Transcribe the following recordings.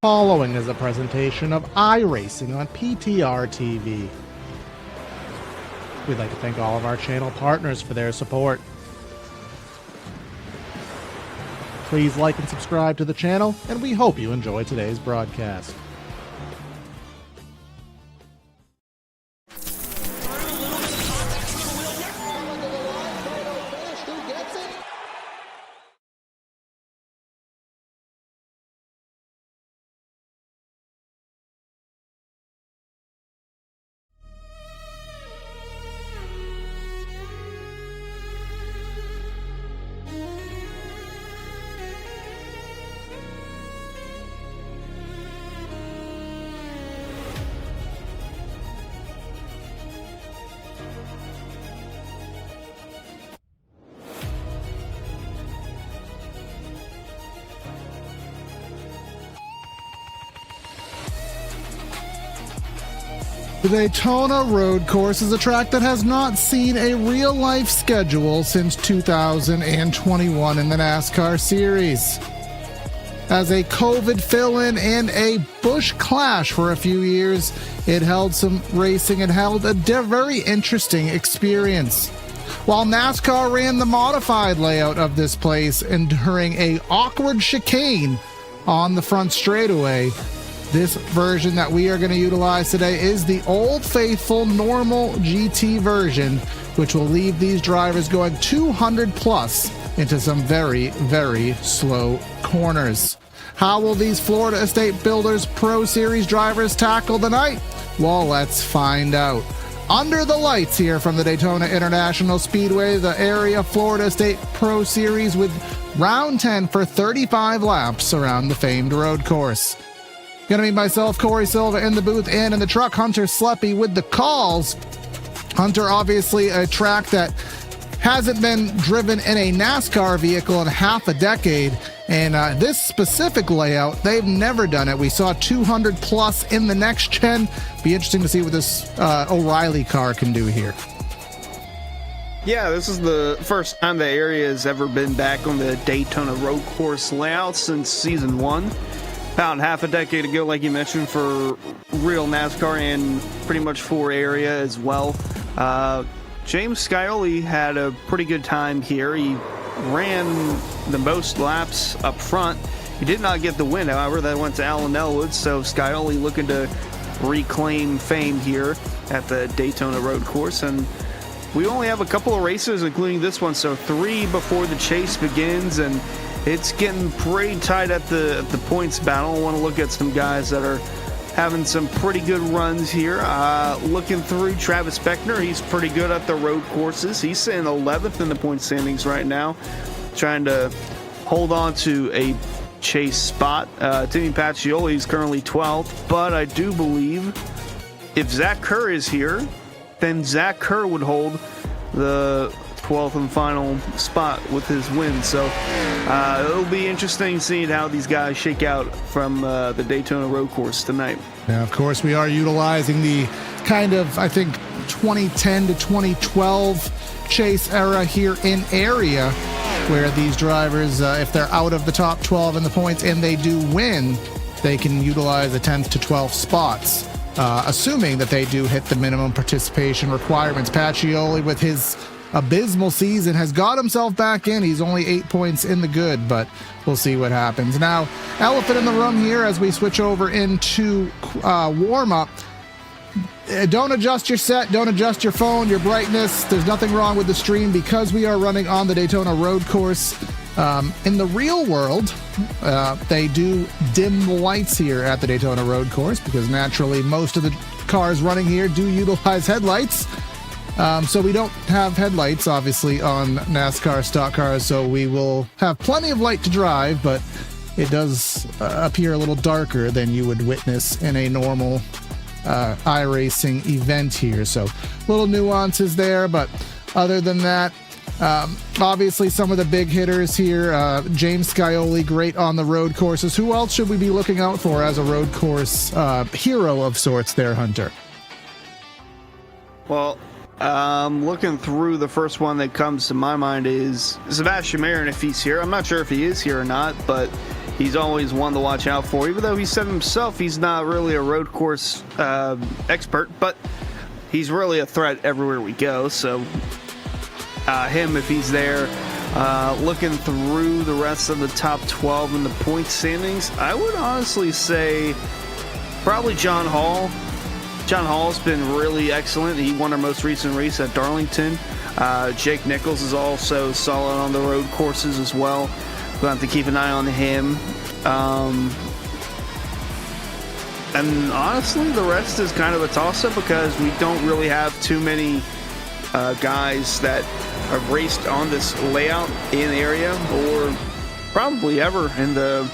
Following is a presentation of iRacing on PTR TV. We'd like to thank all of our channel partners for their support. Please like and subscribe to the channel, and we hope you enjoy today's broadcast. The Daytona road course is a track that has not seen a real-life schedule since 2021 in the NASCAR series. As a COVID fill-in and a Busch clash for a few years, it held some racing and held a very interesting experience. While NASCAR ran the modified layout of this place, enduring a awkward chicane on the front straightaway, this version that we are going to utilize today is the old faithful normal GT version, which will leave these drivers going 200 plus into some very, very slow corners. How will these Florida Estate Builders Pro Series drivers tackle the night? Well, let's find out. Under the lights here from the Daytona International Speedway, the area Florida State Pro Series with round 10 for 35 laps around the famed road course. Gonna be myself, Corey Silva, in the booth, and in the truck, Hunter Sleppy with the calls. Hunter, obviously a track that hasn't been driven in a NASCAR vehicle in half a decade, and this specific layout, they've never done it. We saw 200 plus in the next gen. Be interesting to see what this O'Reilly car can do here. Yeah, this is the first time the area has ever been back on the Daytona road course layout since season 1. About half a decade ago, like you mentioned, for real NASCAR and pretty much for area as well. James Scioli had a pretty good time here. He ran the most laps up front. He did not get the win, however. That went to Alan Elwood, so Scioli looking to reclaim fame here at the Daytona road course. And we only have a couple of races, including this one, so 3 before the chase begins, and it's getting pretty tight at the points battle. I want to look at some guys that are having some pretty good runs here. Looking through Travis Beckner, he's pretty good at the road courses. He's sitting 11th in the point standings right now, trying to hold on to a chase spot. Timmy Pacioli is currently 12th, but I do believe if Zach Kerr is here, then Zach Kerr would hold the 12th and final spot with his win. So it'll be interesting seeing how these guys shake out from the Daytona road course tonight. Now, of course, we are utilizing the kind of, I think, 2010 to 2012 chase era here in area, where these drivers, if they're out of the top 12 in the points and they do win, they can utilize the 10th to 12th spots, assuming that they do hit the minimum participation requirements. Pacioli, with his abysmal season, has got himself back in. He's only 8 points in the good, but we'll see what happens. Now, elephant in the room here as we switch over into warm-up. Don't adjust your set, don't adjust your phone, your brightness. There's nothing wrong with the stream because we are running on the Daytona road course. In the real world, they do dim the lights here at the Daytona road course because naturally most of the cars running here do utilize headlights. So we don't have headlights, obviously, on NASCAR stock cars, so we will have plenty of light to drive, but it does appear a little darker than you would witness in a normal iRacing event here. So little nuances there, but other than that, obviously some of the big hitters here, James Scioli, great on the road courses. Who else should we be looking out for as a road course hero of sorts there, Hunter? Well, looking through, the first one that comes to my mind is Sebastian Marin, if he's here. I'm not sure if he is here or not, but he's always one to watch out for. Even though he said himself he's not really a road course expert, but he's really a threat everywhere we go. So him, if he's there, looking through the rest of the top 12 in the point standings, I would honestly say probably John Hall. John Hall's been really excellent. He won our most recent race at Darlington. Jake Nichols is also solid on the road courses as well. We'll have to keep an eye on him. And honestly, the rest is kind of a toss-up because we don't really have too many guys that have raced on this layout in the area or probably ever in the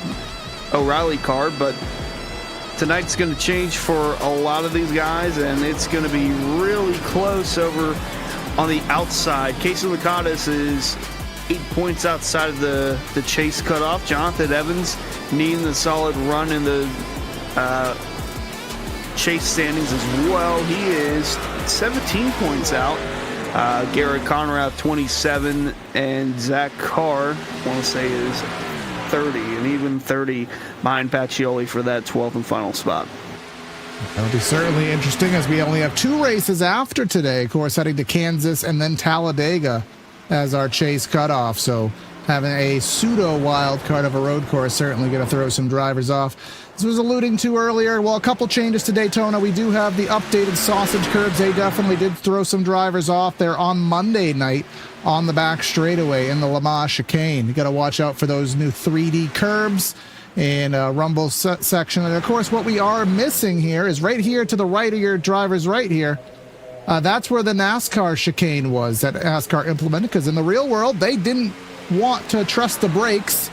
O'Reilly car. But tonight's going to change for a lot of these guys, and it's going to be really close over on the outside. Casey Lakatos is 8 points outside of the chase cutoff. Jonathan Evans needing the solid run in the chase standings as well. He is 17 points out. Garrett Conrad 27, and Zach Carr, I want to say, is 30, and even 30 behind Pacioli for that 12th and final spot. That'll be certainly interesting as we only have 2 races after today. Of course, heading to Kansas and then Talladega as our chase cutoff. So having a pseudo wild card of a road course certainly going to throw some drivers off. As I was alluding to earlier, well, a couple changes to Daytona. We do have the updated sausage curbs. They definitely did throw some drivers off there on Monday night on the back straightaway in the Lamar chicane. You got to watch out for those new 3D curbs in rumble section. And of course, what we are missing here is right here to the right of your drivers right here. That's where the NASCAR chicane was that NASCAR implemented, because in the real world, they didn't want to trust the brakes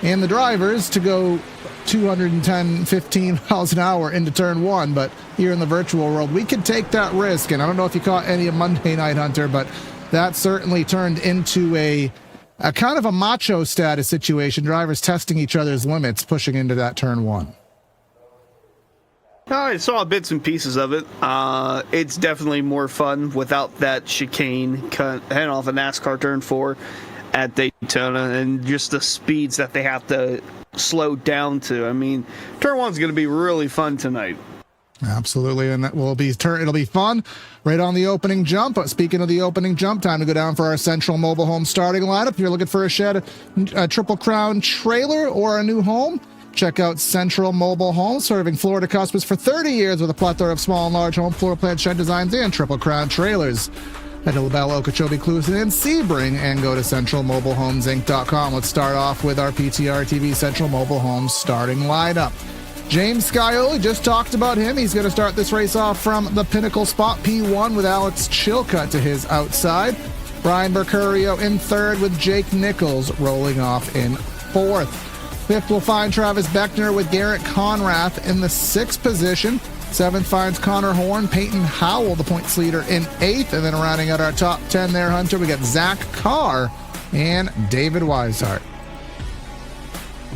and the drivers to go 210, 15 miles an hour into turn 1. But here in the virtual world, we could take that risk. And I don't know if you caught any of Monday Night Hunter, but that certainly turned into a kind of a macho status situation. Drivers testing each other's limits, pushing into that turn 1. I saw bits and pieces of it. It's definitely more fun without that chicane heading off a NASCAR turn 4 at Daytona, and just the speeds that they have to slow down to. I mean, turn 1's going to be really fun tonight. Absolutely, and that will be it'll be fun right on the opening jump. Speaking of the opening jump, time to go down for our Central Mobile Home starting lineup. If you're looking for a shed, a Triple Crown trailer, or a new home, check out Central Mobile Home, serving Florida customers for 30 years with a plethora of small and large home floor plan shed designs and Triple Crown trailers. Head to LaBelle, Okeechobee, Cluson, and Sebring, and go to CentralMobileHomesInc.com. Let's start off with our PTR TV Central Mobile Homes starting lineup. James Scioli, just talked about him. He's going to start this race off from the pinnacle spot, P1, with Alex Chilcutt to his outside. Brian Mercurio in third, with Jake Nichols rolling off in fourth. Fifth, we'll find Travis Beckner with Garrett Conrath in the 6th position. 7th finds Connor Horn, Peyton Howell, the points leader, in 8th. And then rounding out our top 10 there, Hunter, we got Zach Carr and David Weishart.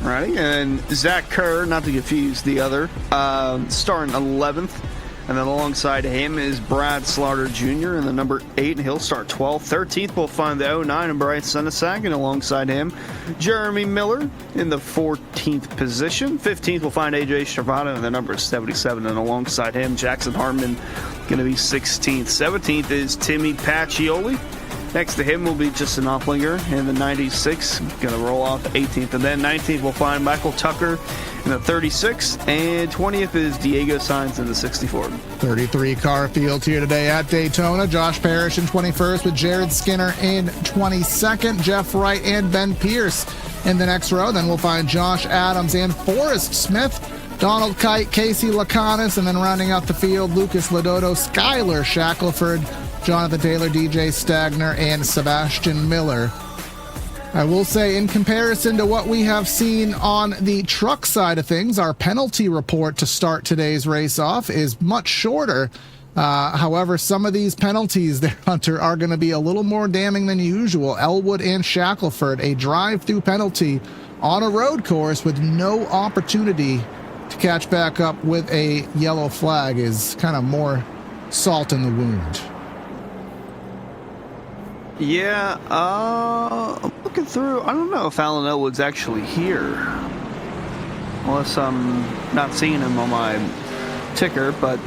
Right, and Zach Kerr, not to confuse the other, starting 11th. And then alongside him is Brad Slaughter Jr. in the number 8, and he'll start 12th. 13th, we'll find the 09 and Bryce Senesac, and alongside him, Jeremy Miller in the 14th position. 15th, we'll find AJ Stravada in the number 77, and alongside him, Jackson Hartman going to be 16th. 17th is Timmy Pacioli. Next to him will be Justin Opplinger in the 96, going to roll off 18th. And then 19th, we'll find Michael Tucker in the 36th. And 20th is Diego Sainz in the 64. 33 car field here today at Daytona. Josh Parrish in 21st, with Jared Skinner in 22nd. Jeff Wright and Ben Pierce in the next row. Then we'll find Josh Adams and Forrest Smith, Donald Kite, Casey Lakanis, and then rounding out the field, Lucas Lodoto, Skyler Shackelford, Jonathan Taylor, DJ Stagner, and Sebastian Miller. I will say, in comparison to what we have seen on the truck side of things, our penalty report to start today's race off is much shorter. However, some of these penalties there, Hunter, are going to be a little more damning than usual. Elwood and Shackelford, a drive-through penalty on a road course with no opportunity to catch back up with a yellow flag, is kind of more salt in the wound. Yeah, I'm looking through. I don't know if Alan Elwood's actually here. unless I'm not seeing him on my ticker, but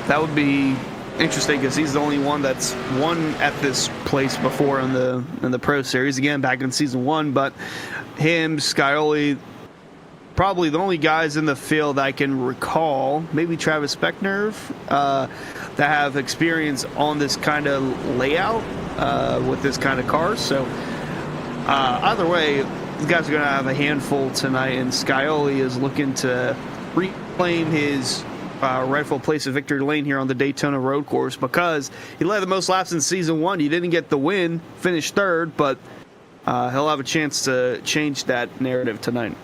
that would be interesting because he's the only one that's won at this place before in the Pro Series, again back in season 1. But him, Scioli, probably the only guys in the field I can recall, maybe Travis Beckner, that have experience on this kind of layout with this kind of car. So either way, these guys are going to have a handful tonight, and Scioli is looking to reclaim his rightful place of victory lane here on the Daytona road course, because he led the most laps in season 1. He didn't get the win, finished 3rd, but he'll have a chance to change that narrative tonight.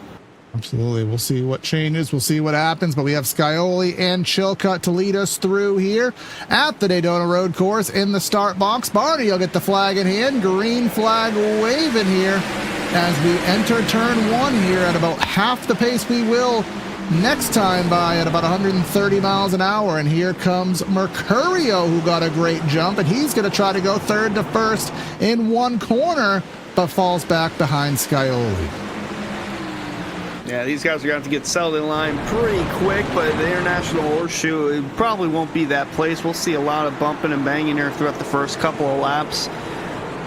Absolutely. We'll see what changes. We'll see what happens. But we have Scioli and Chilcutt to lead us through here at the Daytona road course in the start box. Barney will get the flag in hand. Green flag waving here as we enter turn 1 here at about half the pace we will next time by, at about 130 miles an hour. And here comes Mercurio, who got a great jump, and he's going to try to go 3rd to 1st in one corner, but falls back behind Scioli. Yeah, these guys are going to have to get settled in line pretty quick, but the International Horseshoe, it probably won't be that place. We'll see a lot of bumping and banging here throughout the first couple of laps.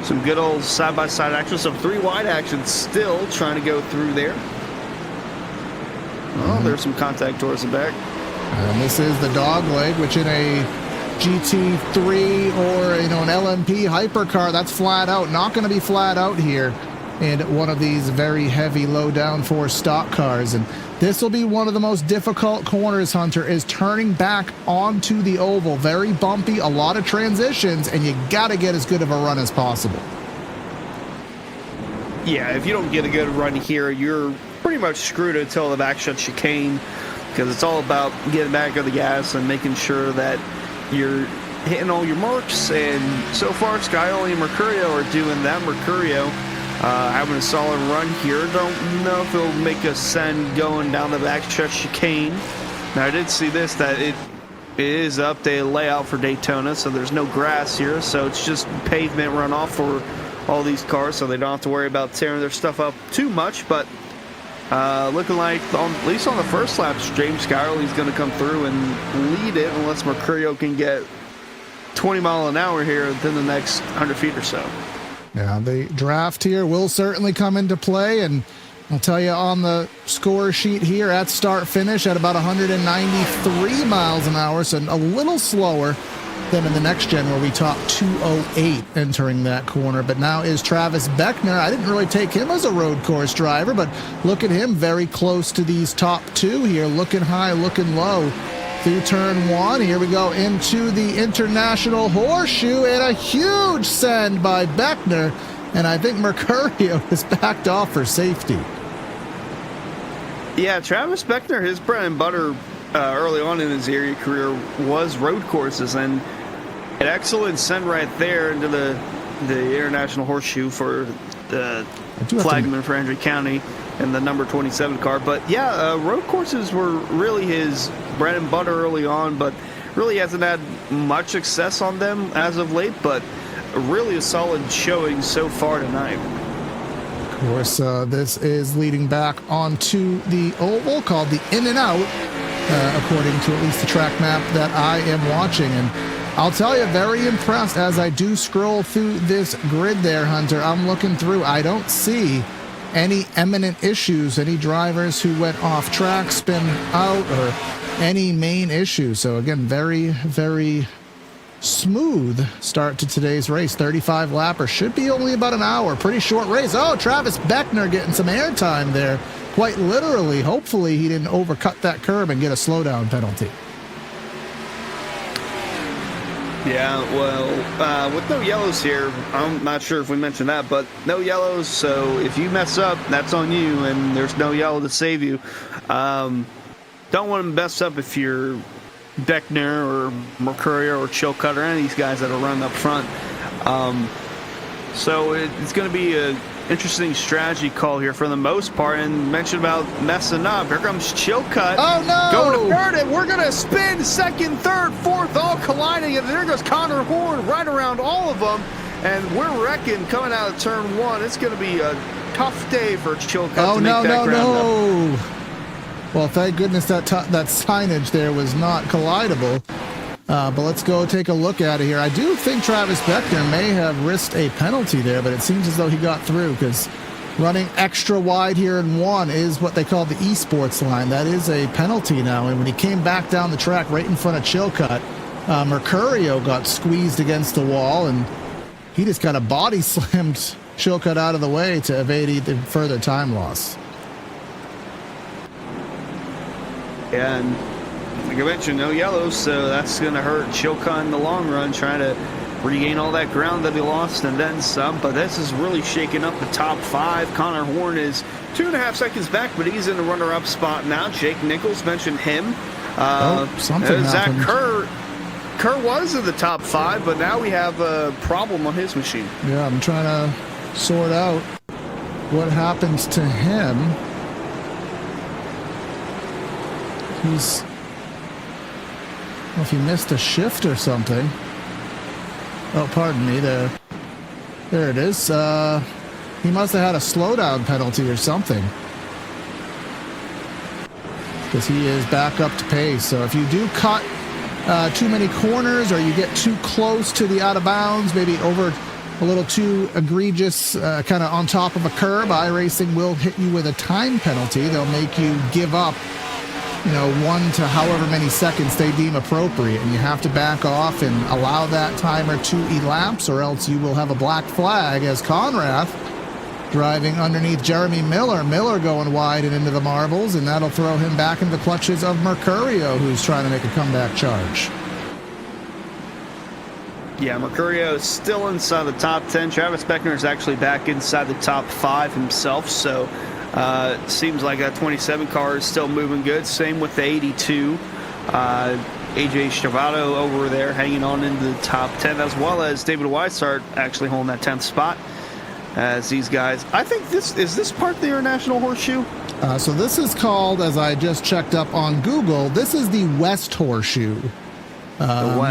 Some good old side-by-side action, some 3 wide action still trying to go through there. Oh, there's some contact towards the back. And this is the dog leg, which in a GT3 or an LMP hypercar, that's flat out. Not going to be flat out here in one of these very heavy low downforce stock cars. And this will be one of the most difficult corners, Hunter, is turning back onto the oval. Very bumpy, a lot of transitions, and you got to get as good of a run as possible. Yeah, if you don't get a good run here, you're pretty much screwed until the backshot chicane, because it's all about getting back on the gas and making sure that you're hitting all your marks. And so far, Scioli and Mercurio are doing that. Mercurio having a solid run here. Don't know if it'll make a send going down the backstretch chicane. Now, I did see this, that it is updated layout for Daytona, so there's no grass here, so it's just pavement runoff for all these cars, so they don't have to worry about tearing their stuff up too much. But looking like, at least on the first lap, James Scioli is going to come through and lead it, unless Mercurio can get 20 mile an hour here within the next 100 feet or so. Yeah, the draft here will certainly come into play, and I'll tell you on the score sheet here at start finish at about 193 miles an hour, so a little slower than in the next gen where we top 208 entering that corner. But now is Travis Beckner. I didn't really take him as a road course driver, but look at him very close to these top 2 here, looking high, looking low. Through turn 1, here we go into the International Horseshoe, and a huge send by Beckner, and I think Mercurio has backed off for safety. Yeah, Travis Beckner, his bread and butter early on in his area career was road courses, and an excellent send right there into the International Horseshoe for the flagman for Hendry County and the number 27 car. But yeah, road courses were really his bread and butter early on, but really hasn't had much success on them as of late, but really a solid showing so far tonight. Of course, this is leading back onto the oval called the In and Out, according to at least the track map that I am watching. And I'll tell you, very impressed as I do scroll through this grid there, Hunter. I'm looking through. I don't see any eminent issues, any drivers who went off track, spin out, or any main issues. So again, very, very smooth start to today's race. 35 lapper, should be only about an hour. Pretty short race. Oh, Travis Beckner getting some airtime there, quite literally. Hopefully he didn't overcut that curb and get a slowdown penalty. Yeah, well, with no yellows here, I'm not sure if we mentioned that, but no yellows, so if you mess up, that's on you, and there's no yellow to save you. Don't want to mess up if you're Beckner or Mercurio or Chilcutt or any of these guys that are running up front. So it's going to be an interesting strategy call here for the most part. And mention about messing up. Here comes Chilcutt. Oh, no! Going to third, and we're going to spin second, third, fourth, all colliding. And there goes Connor Horn right around all of them. And we're wrecking coming out of turn 1. It's going to be a tough day for Chilcutt to make that ground up. Well, thank goodness that signage there was not collidable. But let's go take a look at it here. I do think Travis Beckner may have risked a penalty there, but it seems as though he got through because running extra wide here in one is what they call the esports line. That is a penalty now. And when he came back down the track right in front of Chilcutt, Mercurio got squeezed against the wall, and he just kind of body slammed Chilcutt out of the way to evade even further time loss. And like I mentioned, no yellows, so that's going to hurt Chilcutt in the long run, trying to regain all that ground that he lost and then some. But this is really shaking up the top five. Connor Horn is 2.5 seconds back, but he's in the runner-up spot now. Jake Nichols mentioned him. Something Zach happened. Kerr was in the top five, but now we have a problem on his machine. Yeah, I'm trying to sort out what happens to him. He's... Well, if he missed a shift or something. Oh, pardon me. There it is. He must have had a slowdown penalty or something. Because he is back up to pace. So if you do cut too many corners or you get too close to the out of bounds, maybe over a little too egregious, kind of on top of a curb, iRacing will hit you with a time penalty. They'll make you give up 1 to however many seconds they deem appropriate, and you have to back off and allow that timer to elapse, or else you will have a black flag as Conrath driving underneath Jeremy Miller. Miller going wide and into the marbles, and that'll throw him back into the clutches of Mercurio, who's trying to make a comeback charge. Yeah, Mercurio is still inside the top 10. Travis Beckner is actually back inside the top 5 himself, so seems like that 27 car is still moving good. Same with the 82. AJ Stravado over there hanging on into the top 10, as well as David Weissart actually holding that 10th spot. As these guys, I think this part of the International Horseshoe? So this is called, as I just checked up on Google, this is the West Horseshoe.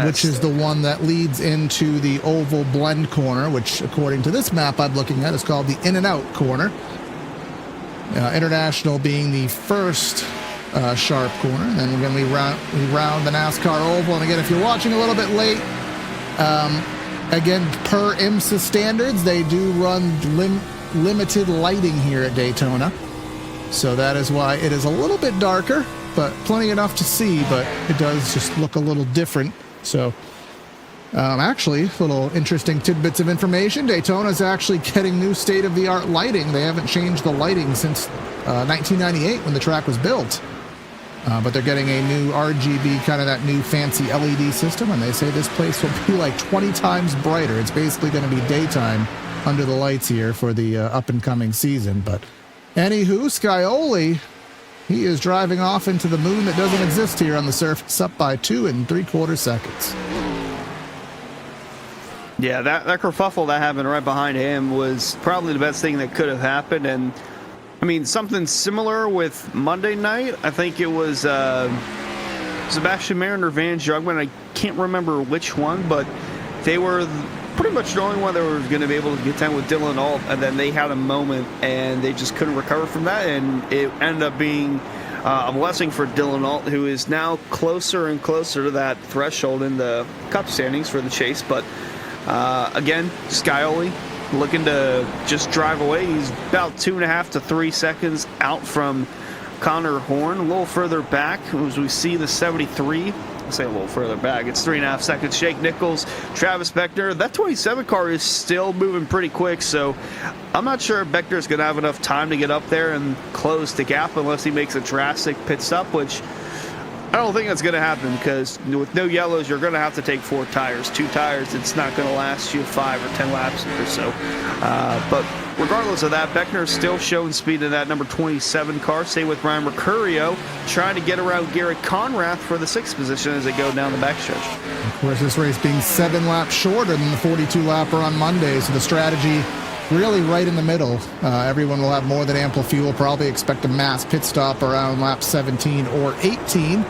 Which is the one that leads into the oval blend corner, which according to this map I'm looking at is called the In and Out corner. International being the first sharp corner. And then we're going to round the NASCAR oval. And again, if you're watching a little bit late, again, per IMSA standards, they do run limited lighting here at Daytona. So that is why it is a little bit darker, but plenty enough to see, but it does just look a little different. So actually, little interesting tidbits of information. Daytona is actually getting new state-of-the-art lighting. They haven't changed the lighting since 1998 when the track was built. But they're getting a new RGB, kind of that new fancy LED system, and they say this place will be like 20 times brighter. It's basically going to be daytime under the lights here for the up-and-coming season. But anywho, Scioli, he is driving off into the moon that doesn't exist here on the surface, up by 2 3/4 seconds. Yeah, that kerfuffle that happened right behind him was probably the best thing that could have happened. And I mean, something similar with Monday night. I think it was Sebastian Mayer or Van Jugman. I can't remember which one, but they were pretty much the only one that was going to be able to get down with Dylan Alt, and then they had a moment and they just couldn't recover from that, and it ended up being a blessing for Dylan Alt, who is now closer and closer to that threshold in the cup standings for the chase. But again, Scioli looking to just drive away. He's about 2.5 to 3 seconds out from Connor Horn. A little further back as we see the 73. I'll say a little further back. It's 3.5 seconds. Jake Nichols, Travis Beckner. That 27 car is still moving pretty quick, so I'm not sure if Beckner's going to have enough time to get up there and close the gap unless he makes a drastic pit stop, which I don't think that's going to happen, because with no yellows, you're going to have to take 4 tires. 2 tires, it's not going to last you 5 or 10 laps or so. But regardless of that, Beckner's still showing speed in that number 27 car. Same with Ryan Mercurio, trying to get around Garrett Conrath for the 6th position as they go down the backstretch. Of course, this race being 7 laps shorter than the 42-lapper on Monday, so the strategy really right in the middle. Everyone will have more than ample fuel. Probably expect a mass pit stop around lap 17 or 18.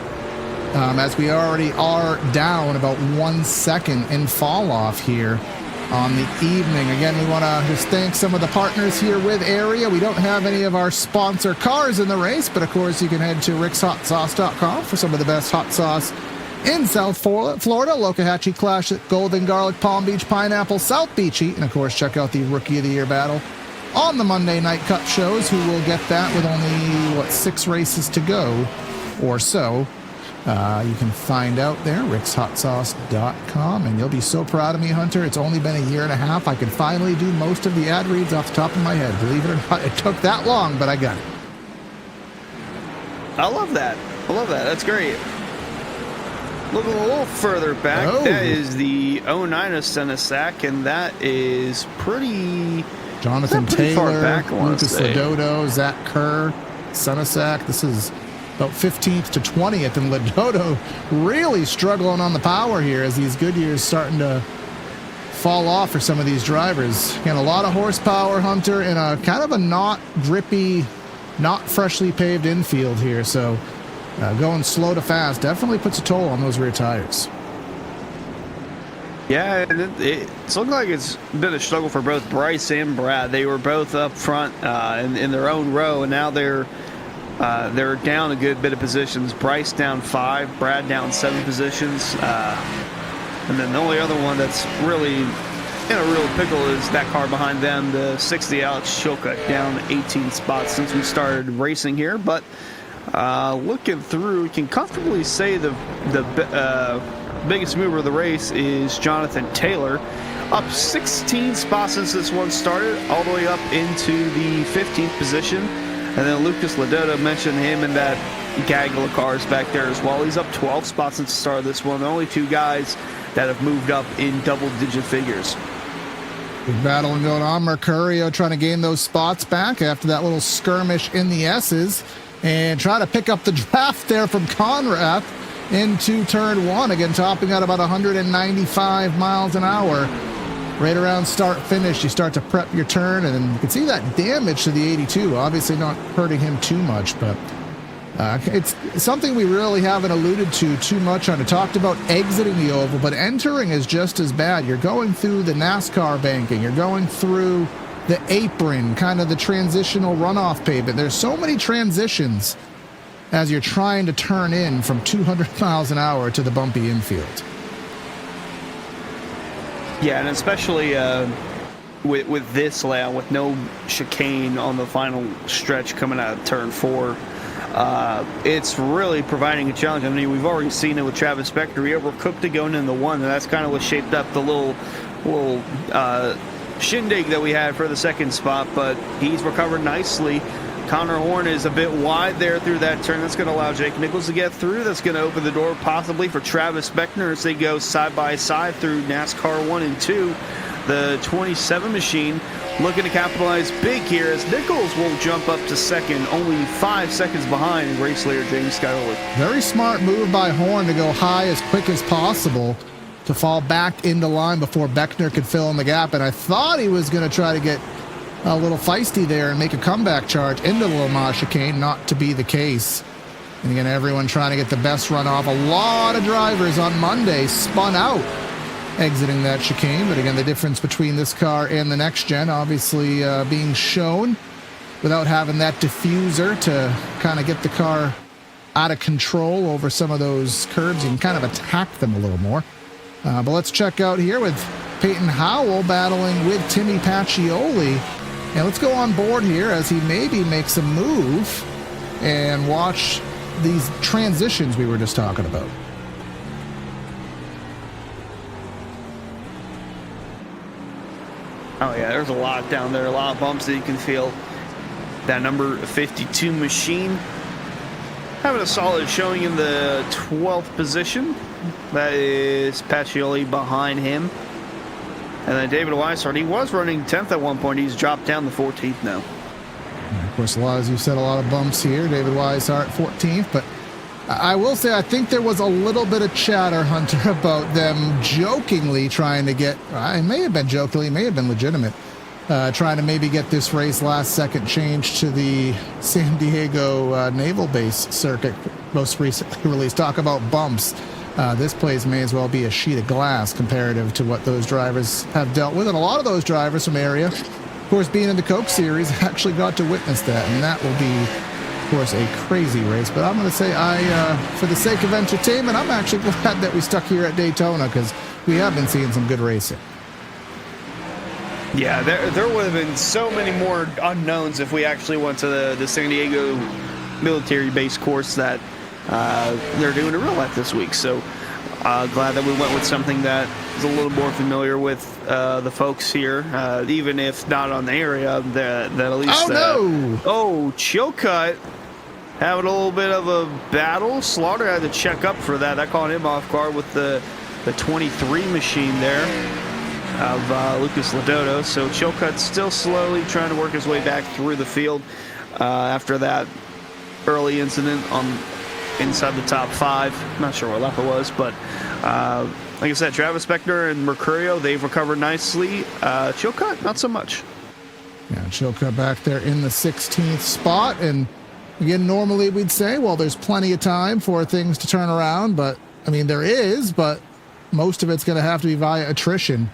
As we already are down about 1 second in fall off here on the evening. Again, we want to just thank some of the partners here with Area. We don't have any of our sponsor cars in the race, but of course you can head to rickshotsauce.com for some of the best hot sauce in South Florida. Lokahatchee Classic, Golden Garlic, Palm Beach Pineapple, South Beachy, and of course check out the Rookie of the Year battle on the Monday Night Cup shows. Who will get that with only 6 races to go or so. You can find out there, rickshotsauce.com, and you'll be so proud of me, Hunter. It's only been a year and a half. I can finally do most of the ad reads off the top of my head. Believe it or not, it took that long, but I got it. I love that. That's great. Looking a little further back, that is the 09 Senesac, and that is pretty... Jonathan Taylor, back, Lucas Lodoto, Zach Kerr, Senesac. This is about 15th to 20th, and Lodoto really struggling on the power here as these good years starting to fall off for some of these drivers. Again, a lot of horsepower, Hunter, in a kind of a not grippy, not freshly paved infield here, so going slow to fast definitely puts a toll on those rear tires. Yeah, it's looking like it's been a struggle for both Bryce and Brad. They were both up front in their own row, and now they're down a good bit of positions. Bryce down 5, Brad down 7 positions, and then the only other one that's really in a real pickle is that car behind them, the 60 Alex Chilcutt, down 18 spots since we started racing here. But looking through, we can comfortably say the biggest mover of the race is Jonathan Taylor, up 16 spots since this one started, all the way up into the 15th position. And then Lucas Lodoto, mentioned him in that gaggle of cars back there as well. He's up 12 spots since the start of this one. The only 2 guys that have moved up in double-digit figures. Big battle going on. Mercurio trying to gain those spots back after that little skirmish in the S's, and try to pick up the draft there from Conrad into turn 1, again topping out about 195 miles an hour. Right around start finish, you start to prep your turn, and then you can see that damage to the 82. Obviously not hurting him too much, but it's something we really haven't alluded to too much on. I talked about exiting the oval, but entering is just as bad. You're going through the NASCAR banking, you're going through the apron, kind of the transitional runoff pavement. There's so many transitions as you're trying to turn in from 200 miles an hour to the bumpy infield. Yeah, and especially with this layout, with no chicane on the final stretch coming out of turn 4, it's really providing a challenge. I mean, we've already seen it with Travis Beckner. He overcooked it going in the 1, and that's kind of what shaped up the little shindig that we had for the second spot, but he's recovered nicely. Connor Horn is a bit wide there through that turn. That's going to allow Jake Nichols to get through. That's going to open the door possibly for Travis Beckner as they go side by side through NASCAR 1 and 2. The 27 machine looking to capitalize big here as Nichols will jump up to second, only 5 seconds behind race leader James Skyler. Very smart move by Horn to go high as quick as possible to fall back into line before Beckner could fill in the gap. And I thought he was going to try to get a little feisty there and make a comeback charge into the Lamar chicane. Not to be the case. And again, everyone trying to get the best run off. A lot of drivers on Monday spun out exiting that chicane. But again, the difference between this car and the next gen obviously being shown without having that diffuser to kind of get the car out of control over some of those curbs. You can kind of attack them a little more. But let's check out here with Peyton Howell battling with Timmy Pacioli. And let's go on board here as he maybe makes a move and watch these transitions we were just talking about. Oh yeah, there's a lot down there, a lot of bumps that you can feel. That number 52 machine having a solid showing in the 12th position. That is Pacioli behind him. And then David Weishart, he was running 10th at one point. He's dropped down to 14th now. And of course, as you said, a lot of bumps here. David Weishart 14th, but I will say I think there was a little bit of chatter, Hunter, about them jokingly trying to get, it may have been jokingly, it may have been legitimate, trying to maybe get this race last second changed to the San Diego Naval Base circuit most recently released. Talk about bumps. this place may as well be a sheet of glass comparative to what those drivers have dealt with. And a lot of those drivers from area, of course, being in the Coke Series, actually got to witness that. And that will be, of course, a crazy race. But I'm going to say, for the sake of entertainment, I'm actually glad that we stuck here at Daytona, because we have been seeing some good racing. Yeah, there would have been so many more unknowns if we actually went to the San Diego military base course that they're doing in real life this week. So glad that we went with something that is a little more familiar with the folks here, even if not on the area. That at least. Chilcutt having a little bit of a battle. Slaughter had to check up for that. That caught him off guard with the 23 machine there of Lucas Lodoto. So Chilcutt still slowly trying to work his way back through the field after that early incident inside the top 5. Not sure what lap it was, but like I said, Travis Beckner and Mercurio, they've recovered nicely. Chilcutt, not so much. Yeah, Chilcutt back there in the 16th spot. And again, normally we'd say, well, there's plenty of time for things to turn around. But, I mean, there is, but most of it's going to have to be via attrition.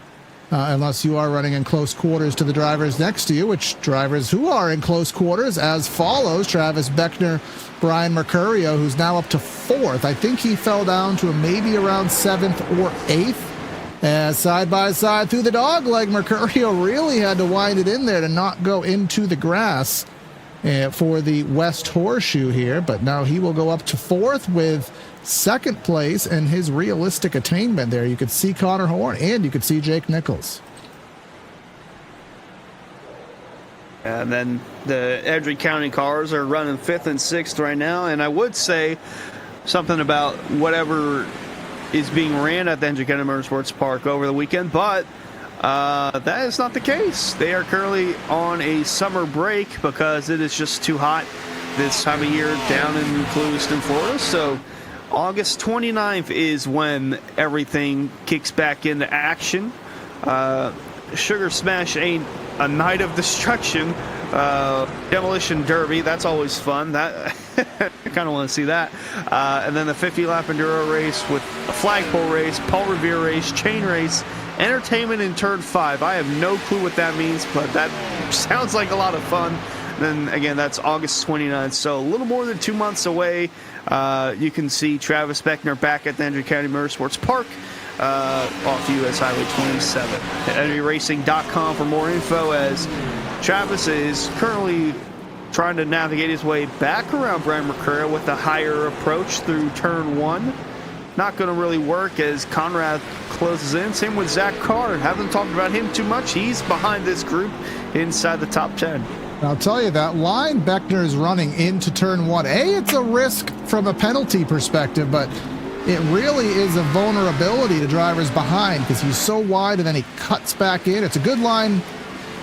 Unless you are running in close quarters to the drivers next to you, which drivers who are in close quarters as follows: Travis Beckner, Brian Mercurio, who's now up to 4th. I think he fell down to maybe around 7th or 8th. Side by side through the dog leg, Mercurio really had to wind it in there to not go into the grass for the West Horseshoe here. But now he will go up to 4th with 2nd place and his realistic attainment there. You could see Connor Horn and you could see Jake Nichols. And then the Edgewood County cars are running 5th and 6th right now. And I would say something about whatever is being ran at the Edgewood County Motorsports Park over the weekend, but that is not the case. They are currently on a summer break because it is just too hot this time of year down in Clewiston, Florida. So August 29th is when everything kicks back into action. Sugar Smash ain't a night of destruction. Demolition Derby, that's always fun. That I kind of want to see that. And then the 50-lap enduro race with a flagpole race, Paul Revere race, chain race, entertainment in turn 5. I have no clue what that means, but that sounds like a lot of fun. And then again, that's August 29th, so a little more than 2 months away. You can see Travis Beckner back at the Edgewood County Motorsports Park off US Highway 27. EdgewoodRacing.com for more info, as Travis is currently trying to navigate his way back around Brian Mercurio with a higher approach through turn 1. Not going to really work as Conrad closes in. Same with Zach Carr. Haven't talked about him too much. He's behind this group inside the top 10. I'll tell you, that line Beckner is running into turn 1. It's a risk from a penalty perspective, but it really is a vulnerability to drivers behind because he's so wide and then he cuts back in. It's a good line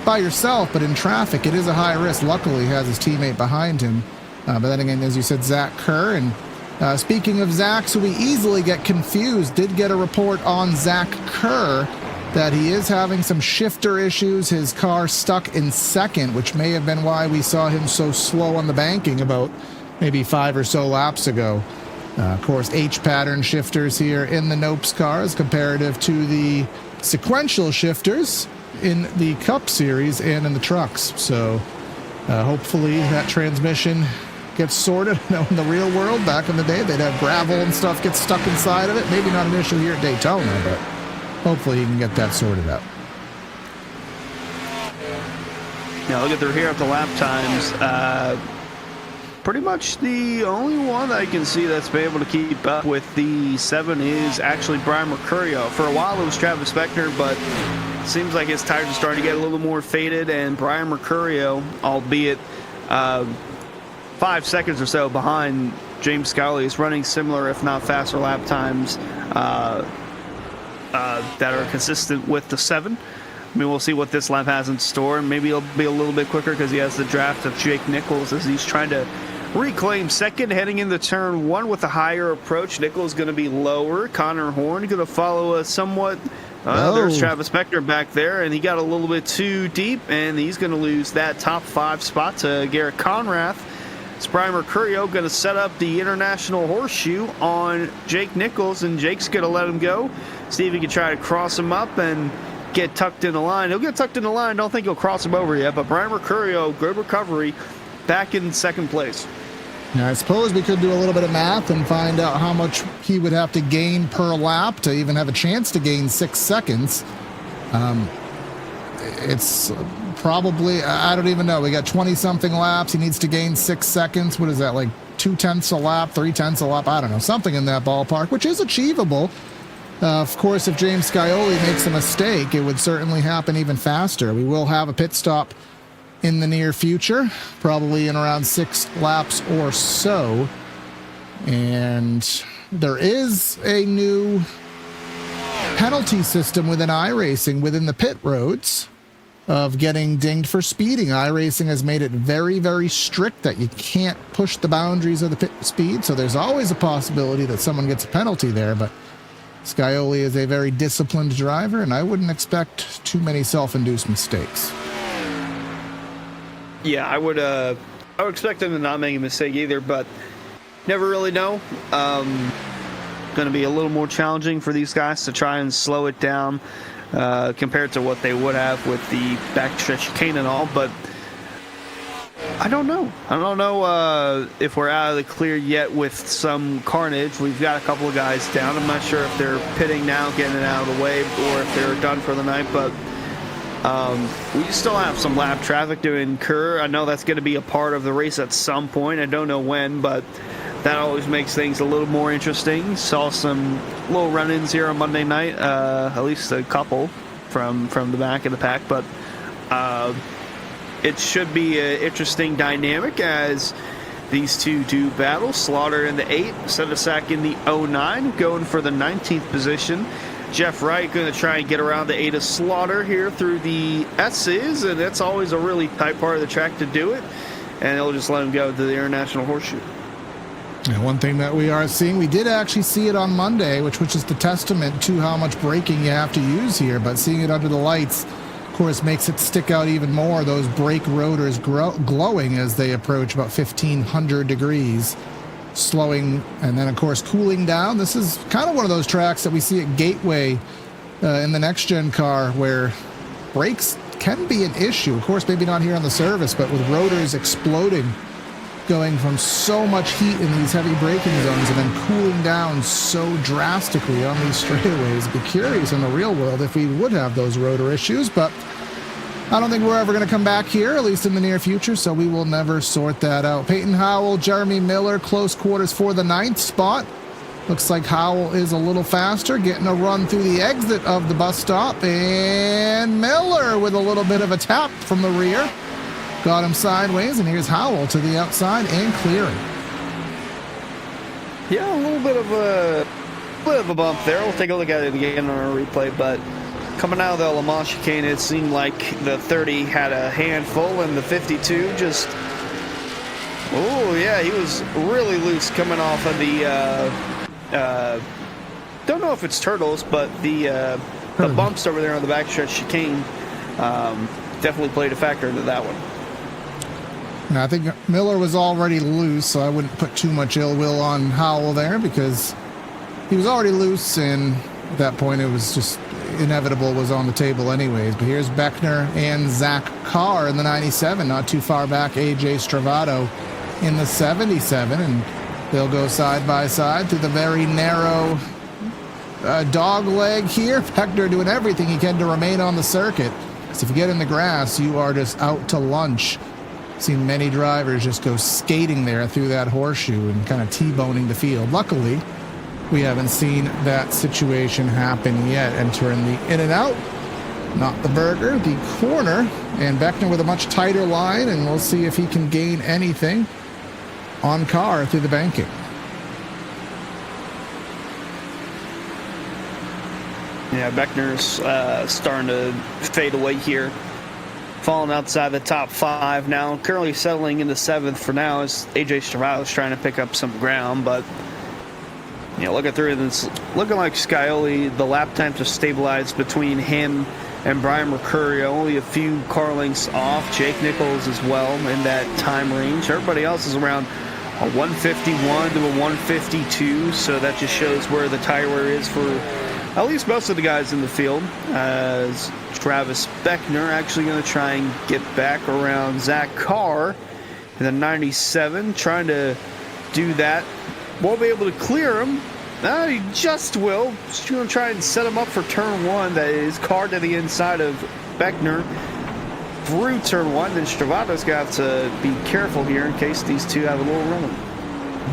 by yourself, but in traffic, it is a high risk. Luckily, he has his teammate behind him. But then again, as you said, Zach Kerr. And speaking of Zach, so we easily get confused, did get a report on Zach Kerr that he is having some shifter issues. His car stuck in 2nd, which may have been why we saw him so slow on the banking about maybe 5 or so laps ago. Of course, H-pattern shifters here in the Nopes cars comparative to the sequential shifters in the Cup Series and in the trucks. So hopefully that transmission gets sorted. In the real world, back in the day, they'd have gravel and stuff get stuck inside of it. Maybe not an issue here at Daytona, but hopefully you can get that sorted out. Now look at through here at the lap times. Pretty much the only one that I can see that's been able to keep up with the 7 is actually Brian Mercurio. For a while it was Travis Beckner, but it seems like his tires are starting to get a little more faded, and Brian Mercurio, albeit 5 seconds or so behind James Scowley, is running similar, if not faster, lap times that are consistent with the 7. I mean, we'll see what this lap has in store, and maybe it'll be a little bit quicker because he has the draft of Jake Nichols as he's trying to reclaim 2nd, heading into turn 1 with a higher approach. Nichols going to be lower. Connor Horn going to follow a somewhat. There's Travis Beckner back there, and he got a little bit too deep, and he's going to lose that top 5 spot to Garrett Conrath. It's Brian Mercurio going to set up the international horseshoe on Jake Nichols, and Jake's going to let him go. See if he can try to cross him up and get tucked in the line. He'll get tucked in the line. Don't think he'll cross him over yet, but Brian Mercurio, good recovery, back in second place. Now, I suppose we could do a little bit of math and find out how much he would have to gain per lap to even have a chance to gain 6 seconds. It's probably, I don't even know. We got 20-something laps. He needs to gain 6 seconds. What is that, like 2/10 a lap, 3/10 a lap? I don't know. Something in that ballpark, which is achievable. Of course, if James Scioli makes a mistake, it would certainly happen even faster. We will have a pit stop in the near future, probably in around 6 laps or so. And there is a new penalty system within iRacing, within the pit roads, of getting dinged for speeding. iRacing has made it very, very strict that you can't push the boundaries of the pit speed, so there's always a possibility that someone gets a penalty there, but Scioli is a very disciplined driver, and I wouldn't expect too many self-induced mistakes. Yeah, I would expect him to not make a mistake either, but never really know. Going to be a little more challenging for these guys to try and slow it down compared to what they would have with the backstretch chicane and all, but I don't know. I don't know if we're out of the clear yet with some carnage. We've got a couple of guys down. I'm not sure if they're pitting now, getting it out of the way, or if they're done for the night, but we still have some lap traffic to incur. I know that's going to be a part of the race at some point. I don't know when, but that always makes things a little more interesting. Saw some little run-ins here on Monday night, at least a couple from the back of the pack, but it should be an interesting dynamic as these two do battle. Slaughter in the 8, Sedesak in the 09, going for the 19th position. Jeff Wright going to try and get around the 8 of Slaughter here through the S's, and that's always a really tight part of the track to do it, and they'll just let him go to the International Horseshoe. And one thing that we are seeing, we did actually see it on Monday, which is the testament to how much braking you have to use here, but seeing it under the lights, of course, makes it stick out even more. Those brake rotors glowing as they approach about 1,500 degrees, slowing and then, of course, cooling down. This is kind of one of those tracks that we see at Gateway in the next-gen car where brakes can be an issue. Of course, maybe not here on the service, but with rotors exploding, going from so much heat in these heavy braking zones and then cooling down so drastically on these straightaways. Be curious in the real world if we would have those rotor issues, but I don't think we're ever going to come back here, at least in the near future, so we will never sort that out. Peyton Howell, Jeremy Miller, close quarters for the 9th spot. Looks like Howell is a little faster, getting a run through the exit of the bus stop, and Miller with a little bit of a tap from the rear. Got him sideways, and here's Howell to the outside and clearing. Yeah, a little bit of a bump there. We'll take a look at it again on our replay, but coming out of the Le Mans chicane, it seemed like the 30 had a handful, and the 52 just, oh yeah, he was really loose coming off of the, don't know if it's turtles, but the bumps over there on the backstretch chicane definitely played a factor into that one. Now, I think Miller was already loose, so I wouldn't put too much ill will on Howell there because he was already loose, and at that point it was just inevitable was on the table anyways. But here's Beckner and Zach Carr in the 97, not too far back AJ Stravato in the 77, and they'll go side by side through the very narrow dog leg here. Beckner doing everything he can to remain on the circuit, because if you get in the grass, you are just out to lunch. Seen many drivers just go skating there through that horseshoe and kind of T-boning the field. Luckily, we haven't seen that situation happen yet. Entering the in and out, not the burger, the corner, and Beckner with a much tighter line, and we'll see if he can gain anything on Carr through the banking. Yeah, Beckner's starting to fade away here. Falling outside the top 5 now. Currently settling in the 7th for now as AJ Stravato is trying to pick up some ground, but looking through this, looking like Scioli, the lap time to stabilize between him and Brian Mercurio only a few car lengths off. Jake Nichols as well in that time range. Everybody else is around a 151 to a 152, so that just shows where the tire wear is for at least most of the guys in the field. As Travis Beckner actually going to try and get back around Zach Carr in the 97, trying to do that. Won't be able to clear him. He just will. Just going to try and set him up for turn one. That is Carr to the inside of Beckner through turn one. Then Stravato's got to be careful here in case these two have a little run.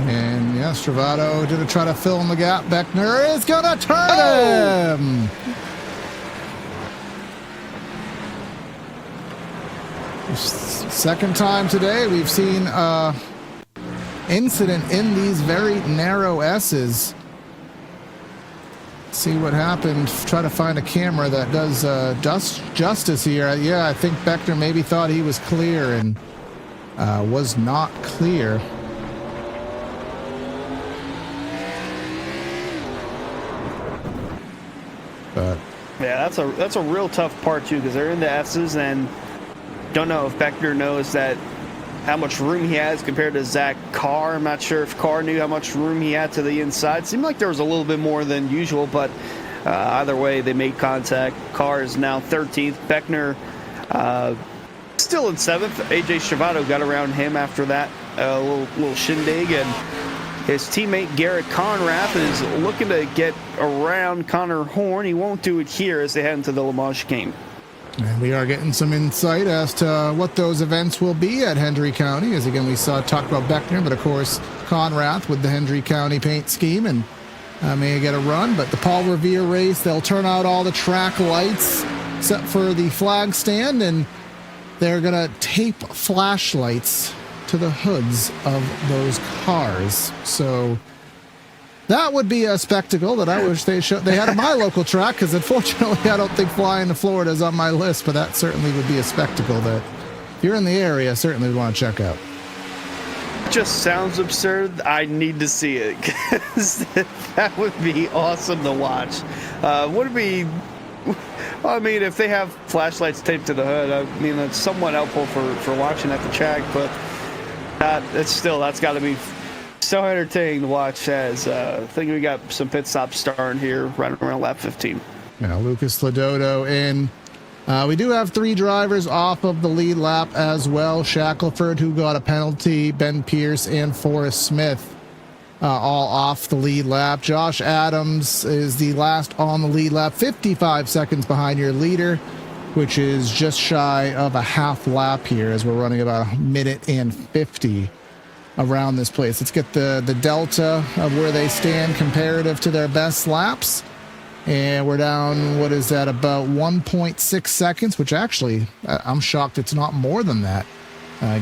And yeah, Stravato to try to fill in the gap. Beckner is going to turn him. Second time today we've seen incident in these very narrow S's. See what happened. Try to find a camera that does justice here. Yeah, I think Beckner maybe thought he was clear and was not clear. But yeah, that's a real tough part too, because they're in the S's, and don't know if Beckner knows that how much room he has compared to Zach Carr. I'm not sure if Carr knew how much room he had to the inside. Seemed like there was a little bit more than usual, but either way, they made contact. Carr is now 13th. Beckner still in 7th. AJ Stravato got around him after that little shindig, and his teammate Garrett Conrath is looking to get around Connor Horn. He won't do it here as they head into the Le Mans chicane. And we are getting some insight as to what those events will be at Hendry County. As again, we talked about Beckner, but of course Conrath with the Hendry County paint scheme and may get a run. But the Paul Revere race, they'll turn out all the track lights except for the flag stand, and they're going to tape flashlights to the hoods of those cars. So that would be a spectacle that I wish they had at my local track, because unfortunately I don't think flying to Florida is on my list, but that certainly would be a spectacle that if you're in the area, certainly would want to check out. Just sounds absurd. I need to see it, because that would be awesome to watch. Would it be... Well, I mean, if they have flashlights taped to the hood, I mean, that's somewhat helpful for watching at the track, but that's got to be so entertaining to watch. As I think we got some pit stops starting here right around lap 15. Yeah, Lucas Lodoto in. We do have 3 drivers off of the lead lap as well. Shackelford, who got a penalty, Ben Pierce, and Forrest Smith all off the lead lap. Josh Adams is the last on the lead lap, 55 seconds behind your leader, which is just shy of a half lap here as we're running about 1:50 around this place. Let's get the delta of where they stand comparative to their best laps. And we're down, what is that, about 1.6 seconds, which actually, I'm shocked it's not more than that,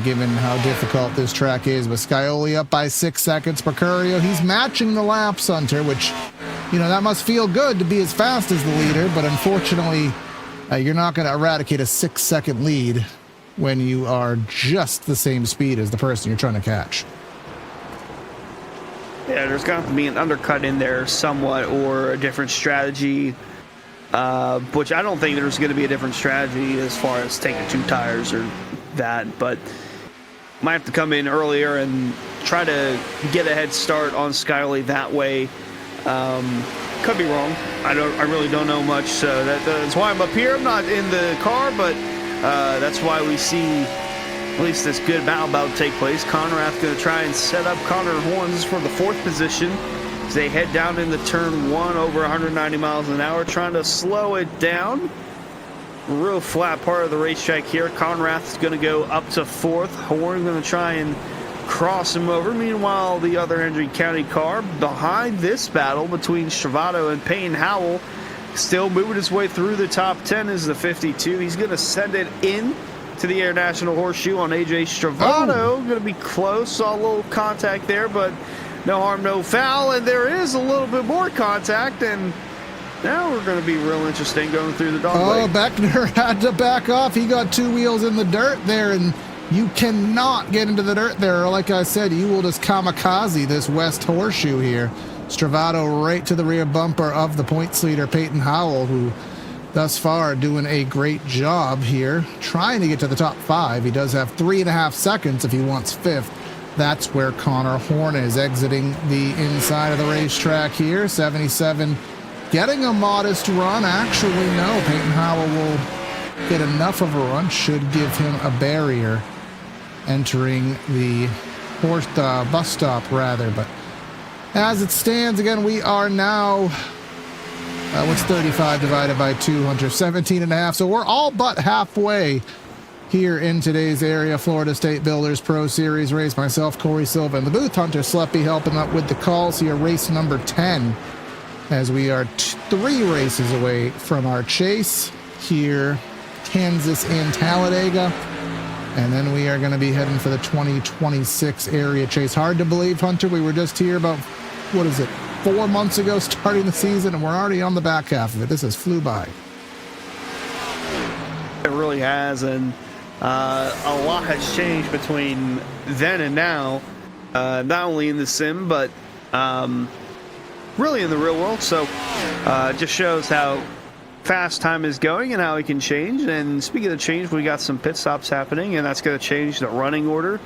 given how difficult this track is. But Scioli up by 6 seconds. Mercurio, he's matching the laps, Hunter, which, that must feel good to be as fast as the leader, but unfortunately, you're not going to eradicate a 6-second lead when you are just the same speed as the person you're trying to catch. Yeah, there's going to have to be an undercut in there somewhat, or a different strategy, which I don't think there's going to be a different strategy as far as taking 2 tires or that, but might have to come in earlier and try to get a head start on Skyly that way. Could be wrong. I really don't know much, so that's why I'm up here. I'm not in the car, but that's why we see at least this good battle about to take place. Conrath going to try and set up Connor Horns for the 4th position as they head down into turn 1 over 190 miles an hour, trying to slow it down. Real flat part of the racetrack here. Conrath is going to go up to 4th. Horn going to try and cross him over. Meanwhile, the other Hendry County car behind this battle between Stravato and Payne Howell, still moving his way through the top 10, is the 52. He's going to send it in to the Air National Horseshoe on AJ Stravato. Going to be close. Saw a little contact there, but no harm, no foul. And there is a little bit more contact, and now we're going to be real interesting going through the dogleg. Oh, Beckner had to back off. He got 2 wheels in the dirt there, and you cannot get into the dirt there. Like I said, you will just kamikaze this West Horseshoe here. Stravato right to the rear bumper of the points leader, Peyton Howell, who thus far doing a great job here, trying to get to the top 5. He does have 3.5 seconds if he wants 5th. That's where Connor Horn is exiting the inside of the racetrack here. 77 getting a modest run. Actually, no. Peyton Howell will get enough of a run. Should give him a barrier entering the bus stop, rather. But as it stands, again, we are now... what's 35 divided by 2, Hunter? 17.5. So we're all but halfway here in today's area Florida State Builders Pro Series race. Myself, Corey Silva, and the booth. Hunter Sleppy helping up with the calls here. Race number 10, as we are 3 races away from our chase here, Kansas and Talladega. And then we are going to be heading for the 2026 area chase. Hard to believe, Hunter. We were just here about, 4 months ago starting the season, and we're already on the back half of it. This has flew by. It really has, and a lot has changed between then and now, not only in the sim, but really in the real world. So it just shows how fast time is going and how it can change. And speaking of change, we got some pit stops happening, and that's going to change the running order.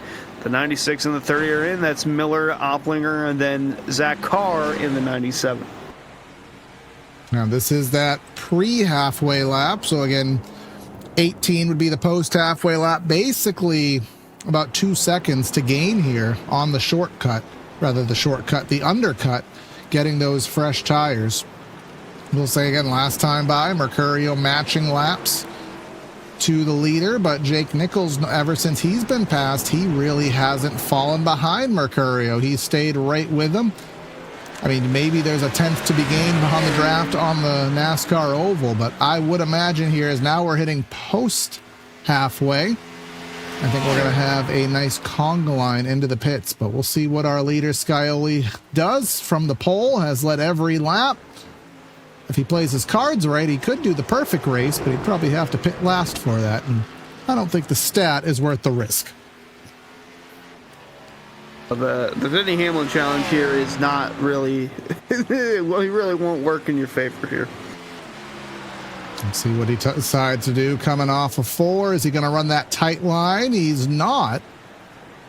The 96 and the 30 are in. That's Miller, Opplinger, and then Zach Carr in the 97. Now, this is that pre-halfway lap. So, again, 18 would be the post-halfway lap. Basically, about 2 seconds to gain here on the shortcut. The undercut, getting those fresh tires. We'll say again, last time by, Mercurio matching laps to the leader, but Jake Nichols, ever since he's been passed, he really hasn't fallen behind Mercurio. He's stayed right with him. I mean, maybe there's a 10th to be gained on the draft on the NASCAR oval, but I would imagine here, as now we're hitting post halfway, I think we're going to have a nice conga line into the pits, but we'll see what our leader Scioli does from the pole. Has led every lap. If he plays his cards right, he could do the perfect race, but he'd probably have to pit last for that, and I don't think the stat is worth the risk. The Denny Hamlin challenge here is not really... well, he really won't work in your favor here. Let's see what he decides to do coming off of 4. Is he going to run that tight line? He's not.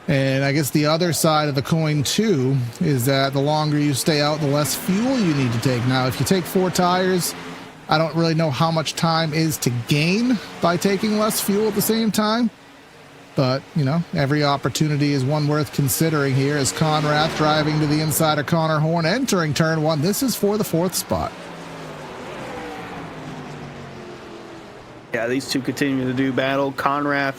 And I guess the other side of the coin, too, is that the longer you stay out, the less fuel you need to take. Now, if you take 4 tires, I don't really know how much time is to gain by taking less fuel at the same time. But, you know, every opportunity is one worth considering here as Conrath driving to the inside of Connor Horn, entering turn 1. This is for the 4th spot. Yeah, these two continue to do battle. Conrath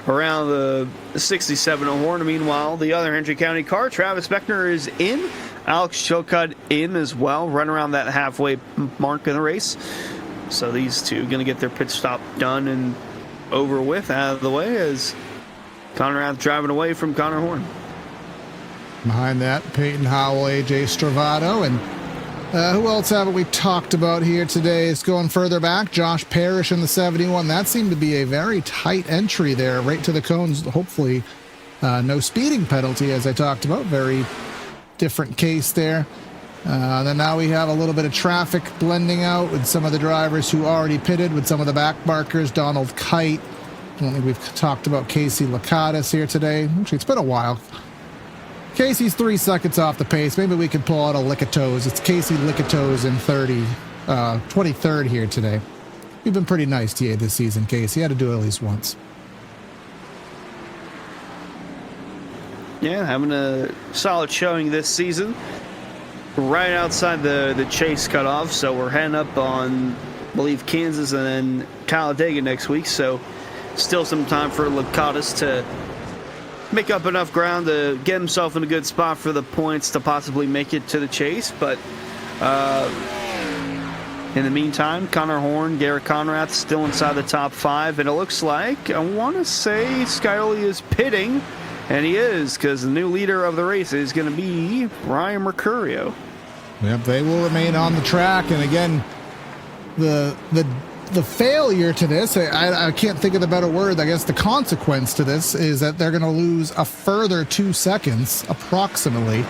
around the 67 of Horn. Meanwhile, the other Hendry County car, Travis Beckner, is in. Alex Chilcutt in as well, run around that halfway mark in the race. So these two going to get their pit stop done and over with, out of the way, as Conrath driving away from Connor Horn. Behind that, Peyton Howell, AJ Stravato, and who else haven't we talked about here today? It's going further back. Josh Parrish in the 71. That seemed to be a very tight entry there, right to the cones. Hopefully, no speeding penalty, as I talked about. Very different case there. Then now we have a little bit of traffic blending out with some of the drivers who already pitted, with some of the back markers. Donald Kite. I don't think we've talked about Casey Lakatos here today. Actually, it's been a while. Casey's 3 seconds off the pace. Maybe we could pull out a Lickatos. It's Casey Lickatos in 23rd here today. You've been pretty nice to you this season, Casey. You had to do it at least once. Yeah, having a solid showing this season. Right outside the chase cutoff, so we're heading up on, I believe, Kansas and then Talladega next week. So still some time for Lakatos to make up enough ground to get himself in a good spot for the points to possibly make it to the chase. But in the meantime, Connor Horn, Garrett Conrath still inside the top 5, and it looks like, I want to say, Scioli is pitting, and he is, because the new leader of the race is going to be Ryan Mercurio. Yep, they will remain on the track, and again, the failure to this, I can't think of the better word, I guess the consequence to this is that they're going to lose a further 2 seconds, approximately,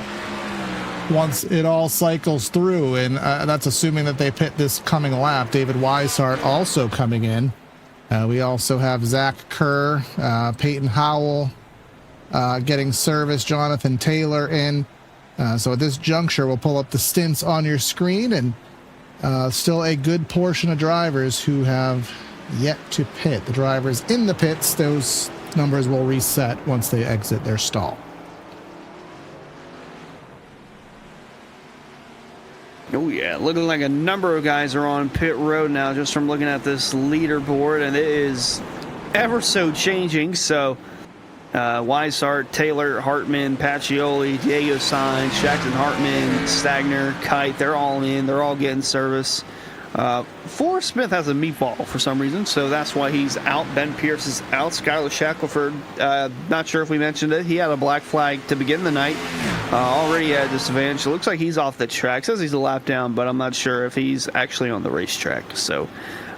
once it all cycles through, and that's assuming that they pit this coming lap. David Weishart also coming in. We also have Zach Kerr, Peyton Howell getting service, Jonathan Taylor in. So at this juncture, we'll pull up the stints on your screen, and still a good portion of drivers who have yet to pit. The drivers in the pits, those numbers will reset once they exit their stall. Oh yeah, looking like a number of guys are on pit road now just from looking at this leaderboard, and it is ever so changing. So Weishart, Taylor, Hartman, Pacioli, Diego Sainz, Jackson Hartman, Stagner, Kite, they're all in. They're all getting service. Forrest Smith has a meatball for some reason, so that's why he's out. Ben Pierce is out. Skylar Shackelford, not sure if we mentioned it. He had a black flag to begin the night. Already at disadvantage. It looks like he's off the track. Says he's a lap down, but I'm not sure if he's actually on the racetrack. So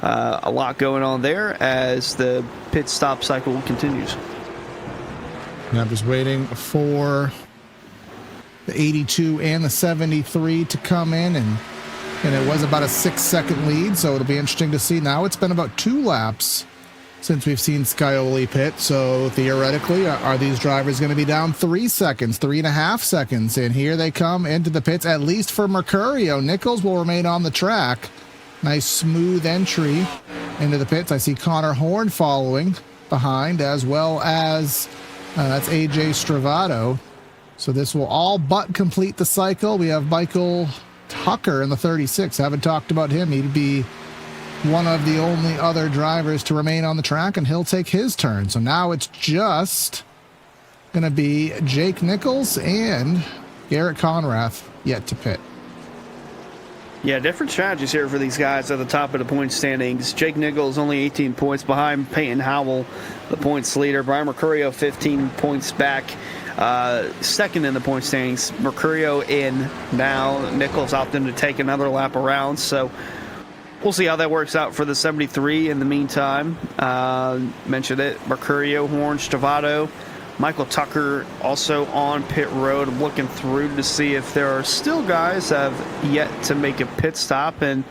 a lot going on there as the pit stop cycle continues. And I'm just waiting for the 82 and the 73 to come in, and it was about a 6-second lead, so it'll be interesting to see. Now it's been about 2 laps since we've seen Scioli pit, so theoretically, are these drivers going to be down 3 seconds, 3.5 seconds? And here they come into the pits, at least for Mercurio. Nichols will remain on the track. Nice smooth entry into the pits. I see Connor Horn following behind, as well as that's AJ Stravato. So this will all but complete the cycle. We have Michael Tucker in the 36. Haven't talked about him. He'd be one of the only other drivers to remain on the track, and he'll take his turn. So now it's just going to be Jake Nichols and Garrett Conrath yet to pit. Yeah, different strategies here for these guys at the top of the point standings. Jake Nichols only 18 points behind Peyton Howell, the points leader. Brian Mercurio 15 points back, second in the point standings. Mercurio in now. Nichols opting to take another lap around, so we'll see how that works out for the 73. In the meantime, mentioned it, Mercurio, Horn, Stravato, Michael Tucker also on pit road. I'm looking through to see if there are still guys that have yet to make a pit stop, and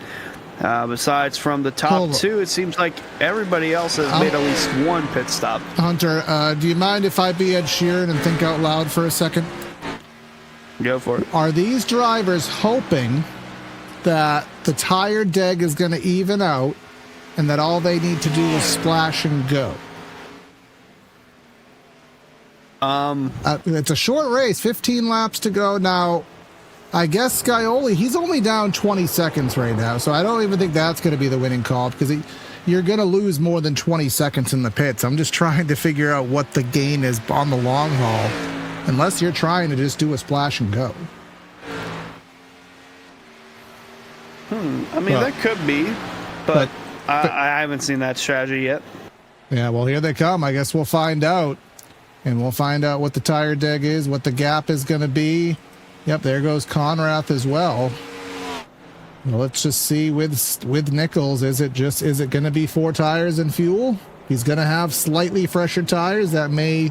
besides from the top 2, it seems like everybody else has made at least one pit stop. Hunter, do you mind if I be Ed Sheeran and think out loud for a second? Go for it. Are these drivers hoping that the tire deg is going to even out and that all they need to do is splash and go? It's a short race, 15 laps to go. Now, I guess Scioli, he's only down 20 seconds right now, so I don't even think that's going to be the winning call, because you're going to lose more than 20 seconds in the pits. I'm just trying to figure out what the gain is on the long haul, unless you're trying to just do a splash and go. I mean, that could be, but I haven't seen that strategy yet. Yeah, well, here they come. I guess we'll find out. And we'll find out what the tire deg is, what the gap is going to be. Yep, there goes Conrath as well. Well, let's just see with Nichols, is it going to be 4 tires and fuel? He's going to have slightly fresher tires that may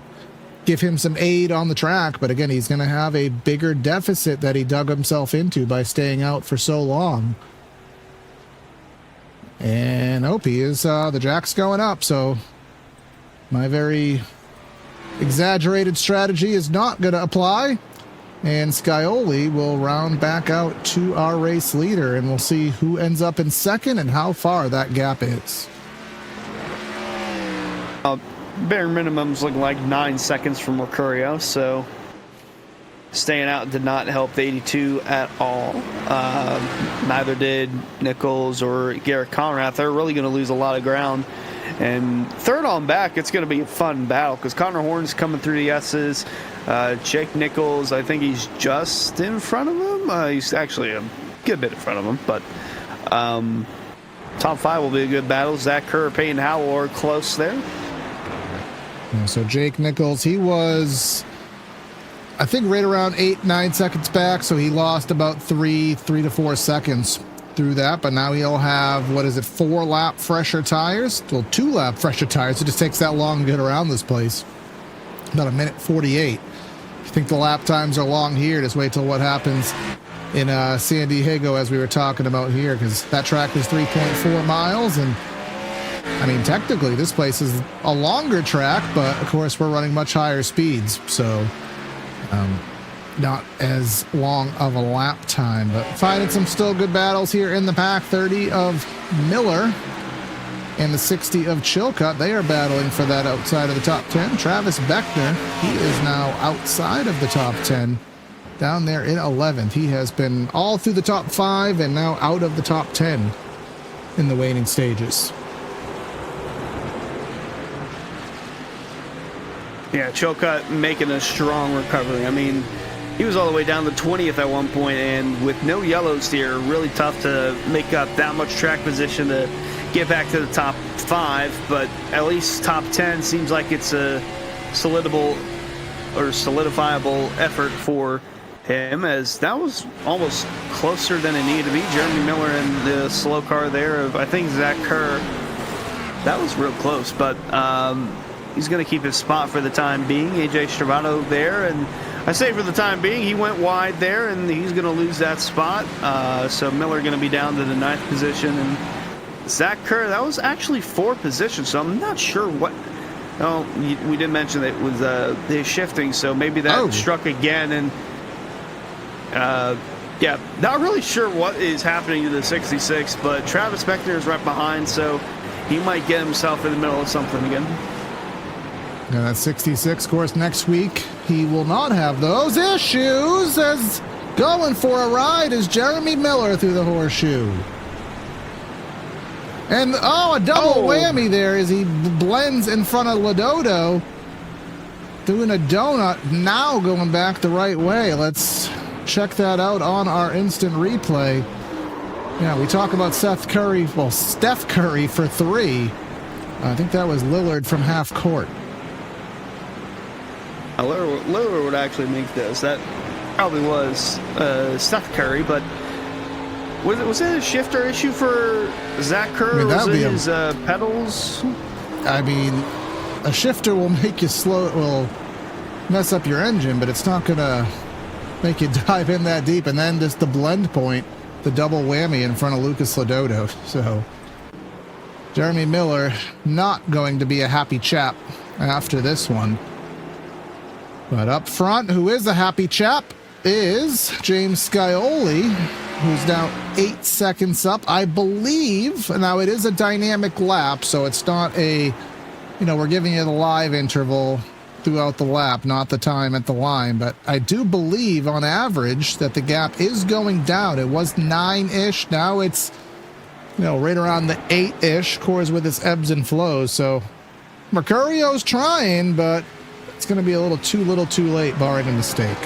give him some aid on the track, but again, he's going to have a bigger deficit that he dug himself into by staying out for so long. And he is the jack's going up, so my very exaggerated strategy is not going to apply, and Scioli will round back out to our race leader, and we'll see who ends up in second and how far that gap is. Bare minimum's looking like 9 seconds from Mercurio, so staying out did not help the 82 at all. Neither did Nichols or Garrett Conrath. They're really going to lose a lot of ground. And third on back, it's going to be a fun battle because Connor Horn's coming through the S's. Jake Nichols, I think he's just in front of him. He's actually a good bit in front of him. But top 5 will be a good battle. Zach Kerr, Peyton Howell are close there. Yeah, so Jake Nichols, he was, I think, right around 8-9 seconds back. So he lost about 3 to 4 seconds through that, but now he'll have 4-lap fresher tires. Well, 2-lap fresher tires. It just takes that long to get around this place. About 1:48. I think the lap times are long here. Just wait till what happens in San Diego, as we were talking about here, because that track is 3.4 miles. And I mean, technically, this place is a longer track, but of course, we're running much higher speeds. So, not as long of a lap time, but finding some still good battles here in the pack. 30 of Miller and the 60 of Chilcutt. They are battling for that outside of the top 10. Travis Beckner, he is now outside of the top 10, down there in 11th. He has been all through the top 5 and now out of the top 10 in the waiting stages. Yeah, Chilcutt making a strong recovery. I mean, he was all the way down to 20th at one point, and with no yellows here, really tough to make up that much track position to get back to the top 5, but at least top 10 seems like it's a solidifiable effort for him, as that was almost closer than it needed to be. Jeremy Miller in the slow car there of, I think, Zach Kerr. That was real close, but he's going to keep his spot for the time being. AJ Stravato there, and I say for the time being, he went wide there, and he's going to lose that spot. So Miller going to be down to the 9th position, and Zach Kerr, that was actually 4 positions, so I'm not sure what. Oh, we did mention that it was the shifting, so maybe that struck again, and yeah, not really sure what is happening to the 66, but Travis Beckner is right behind, so he might get himself in the middle of something again. Now that 66 course next week, he will not have those issues, as going for a ride is Jeremy Miller through the horseshoe. And a double whammy there as he blends in front of Lododo, doing a donut, now going back the right way. Let's check that out on our instant replay. Yeah, we talk about Steph Curry for 3. I think that was Lillard from half court. Lillard would actually make this. That probably was Steph Curry, but was it a shifter issue for Zach Kerr? I mean, was it his pedals? I mean, a shifter will make you slow. It will mess up your engine, but it's not going to make you dive in that deep. And then just the blend point, the double whammy in front of Lucas Lododo. So Jeremy Miller not going to be a happy chap after this one. But up front, who is a happy chap, is James Scioli, who's now 8 seconds up, I believe. Now, it is a dynamic lap, so it's not a, we're giving you the live interval throughout the lap, not the time at the line. But I do believe, on average, that the gap is going down. It was 9-ish. Now it's, right around the 8-ish, of course, with its ebbs and flows. So Mercurio's trying, but it's going to be a little too late, barring a mistake.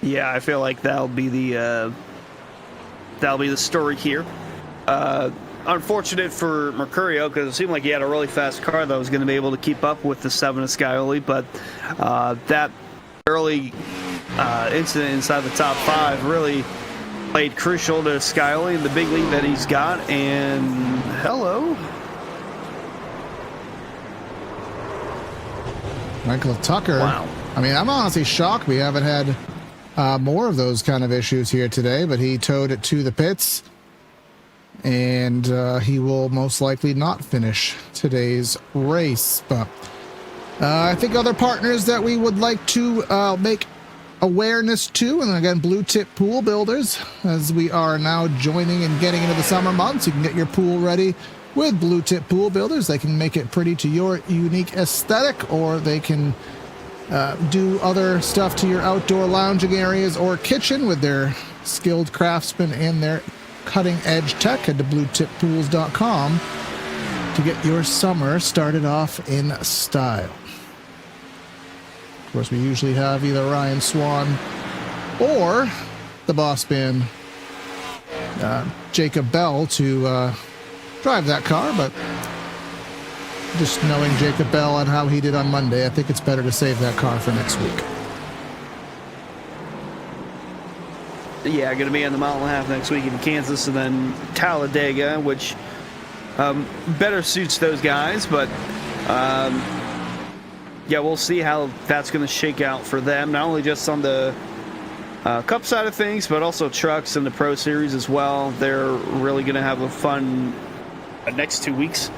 Yeah, I feel like that'll be the story here. Unfortunate for Mercurio, because it seemed like he had a really fast car that was going to be able to keep up with the 7 of Scioli, but that early incident inside the top 5 really played crucial to Scioli and the big lead that he's got. And hello, Michael Tucker. Wow. I mean, I'm honestly shocked we haven't had more of those kind of issues here today, but he towed it to the pits, and he will most likely not finish today's race. But I think other partners that we would like to make awareness to, and again, Blue Tip Pool Builders, as we are now joining and getting into the summer months. You can get your pool ready with Blue Tip Pool Builders. They can make it pretty to your unique aesthetic, or they can do other stuff to your outdoor lounging areas or kitchen with their skilled craftsmen and their cutting-edge tech. Head to bluetippools.com to get your summer started off in style. Of course, we usually have either Ryan Swan or the boss man, Jacob Bell, to drive that car, but just knowing Jacob Bell and how he did on Monday, I think it's better to save that car for next week. Yeah, going to be on the mile and a half next week in Kansas, and then Talladega, which better suits those guys. But yeah, yeah, we'll see how that's going to shake out for them, not only just on the Cup side of things, but also trucks and the Pro Series as well. They're really going to have a fun next 2 weeks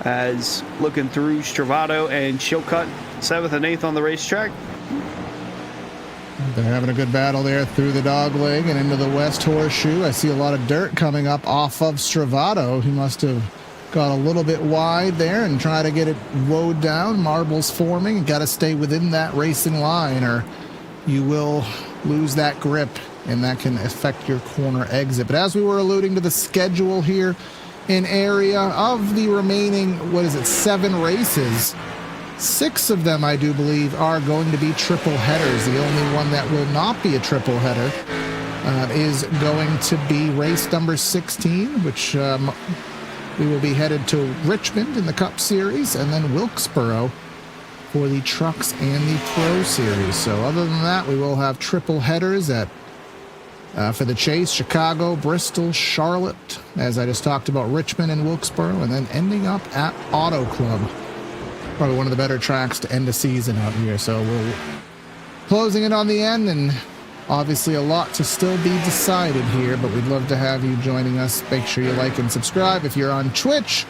as looking through Stravato and Chilcutt, 7th and 8th on the racetrack. They're having a good battle there through the dog leg and into the West Horseshoe. I see a lot of dirt coming up off of Stravato. He must have got a little bit wide there and try to get it woed down. Marbles forming. Got to stay within that racing line or you will lose that grip and that can affect your corner exit. But as we were alluding to the schedule here in area of the remaining, 7 races, 6 of them, I do believe, are going to be triple headers. The only one that will not be a triple header is going to be race number 16, which we will be headed to Richmond in the Cup Series and then Wilkesboro for the Trucks and the Pro Series. So other than that, we will have triple headers at for the Chase, Chicago, Bristol, Charlotte, as I just talked about, Richmond and Wilkesboro, and then ending up at Auto Club. Probably one of the better tracks to end the season out here. So we're closing it on the end, and obviously a lot to still be decided here, but we'd love to have you joining us. Make sure you like and subscribe. If you're on Twitch,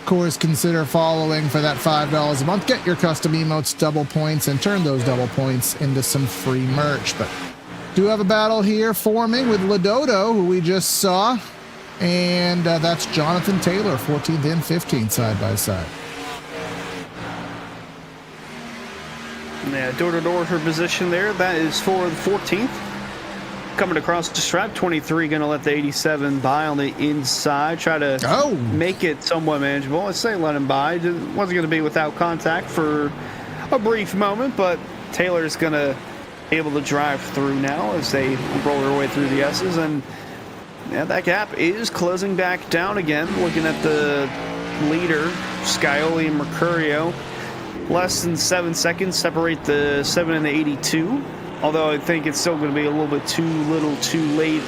of course, consider following for that $5 a month. Get your custom emotes, double points, and turn those double points into some free merch. But do have a battle here forming with Lodoto, who we just saw, and that's Jonathan Taylor, 14th and 15th side by side. Yeah, door-to-door for position there. That is for the 14th. Coming across the stripe, 23 going to let the 87 by on the inside. Try to make it somewhat manageable. I say let him by. Wasn't going to be without contact for a brief moment, but Taylor's going to be able to drive through now as they roll their way through the S's. And yeah, that gap is closing back down again. Looking at the leader, Scioli and Mercurio. Less than 7 seconds separate the 7 and the 82. Although I think it's still going to be a little bit too late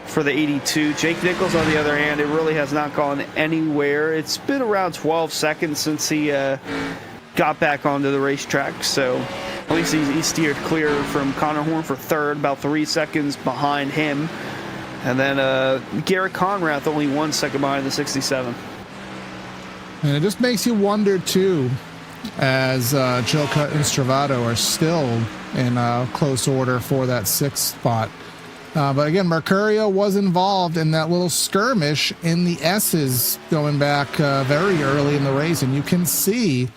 for the 82. Jake Nichols, on the other hand, it really has not gone anywhere. It's been around 12 seconds since he got back onto the racetrack. So at least he steered clear from Connor Horn for third, about 3 seconds behind him. And then Garrett Conrath only 1 second behind the 67. And it just makes you wonder, too, as Chilcutt and Stravato are still in close order for that 6th spot. But again, Mercurio was involved in that little skirmish in the S's going back very early in the race. And you can see,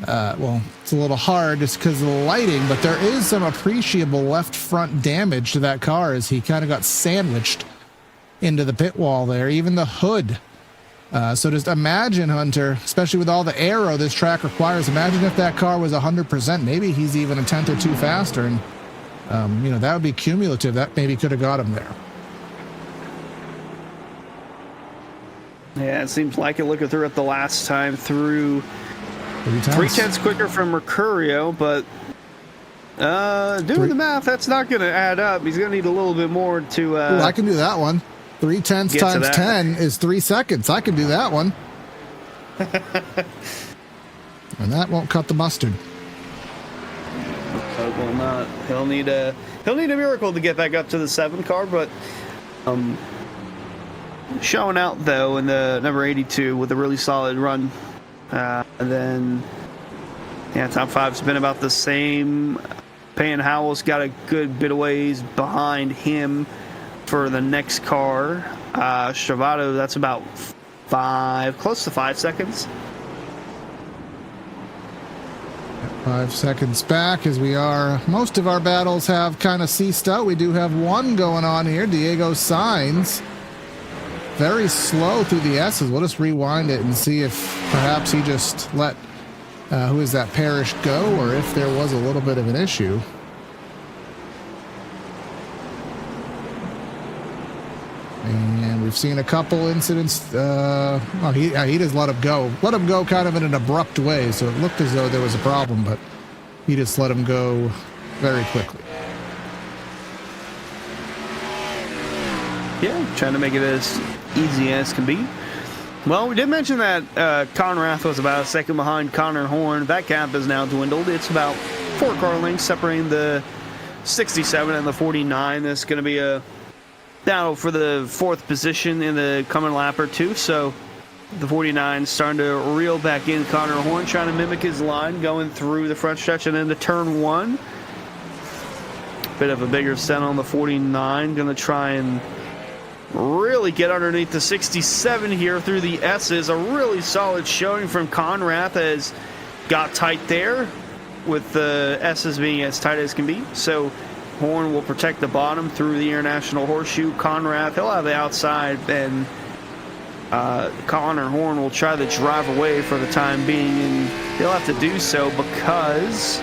well, it's a little hard just because of the lighting, but there is some appreciable left front damage to that car as he kind of got sandwiched into the pit wall there. Even the hood. So just imagine, Hunter, especially with all the aero this track requires, imagine if that car was 100%. Maybe he's even a tenth or two faster, and that would be cumulative. That maybe could have got him there. Yeah, it seems like it looking through it the last time through 3/10 quicker from Mercurio, but doing the math, that's not going to add up. He's going to need a little bit more to... I can do that one. 3/10 times 10 is 3 seconds. I can do that one. And that won't cut the mustard. It will not. He'll need a miracle to get back up to the 7 car, but showing out though in the number 82 with a really solid run. And then top 5's been about the same. Payne Howell's got a good bit of ways behind him for the next car. Stravato, that's about close to 5 seconds. 5 seconds back as we are. Most of our battles have kind of ceased out. We do have one going on here. Diego Sainz, very slow through the S's. We'll just rewind it and see if perhaps he just let, who is that, Parrish go, or if there was a little bit of an issue. And we've seen a couple incidents. He just let him go. Let him go kind of in an abrupt way, so it looked as though there was a problem, but he just let him go very quickly. Yeah, trying to make it as easy as can be. Well, we did mention that Conrath was about a second behind Connor Horn. That gap has now dwindled. It's about 4 car lengths separating the 67 and the 49. This is going to be a battle for the 4th position in the coming lap or two. So the 49 starting to reel back in. Connor Horn trying to mimic his line going through the front stretch and into turn 1. Bit of a bigger set on the 49. Going to try and really get underneath the 67 here through the S's. A really solid showing from Conrath, has got tight there with the S's being as tight as can be. So Horn will protect the bottom through the International Horseshoe. Conrath, he'll have the outside, and Connor Horn will try to drive away for the time being, and he'll have to do so because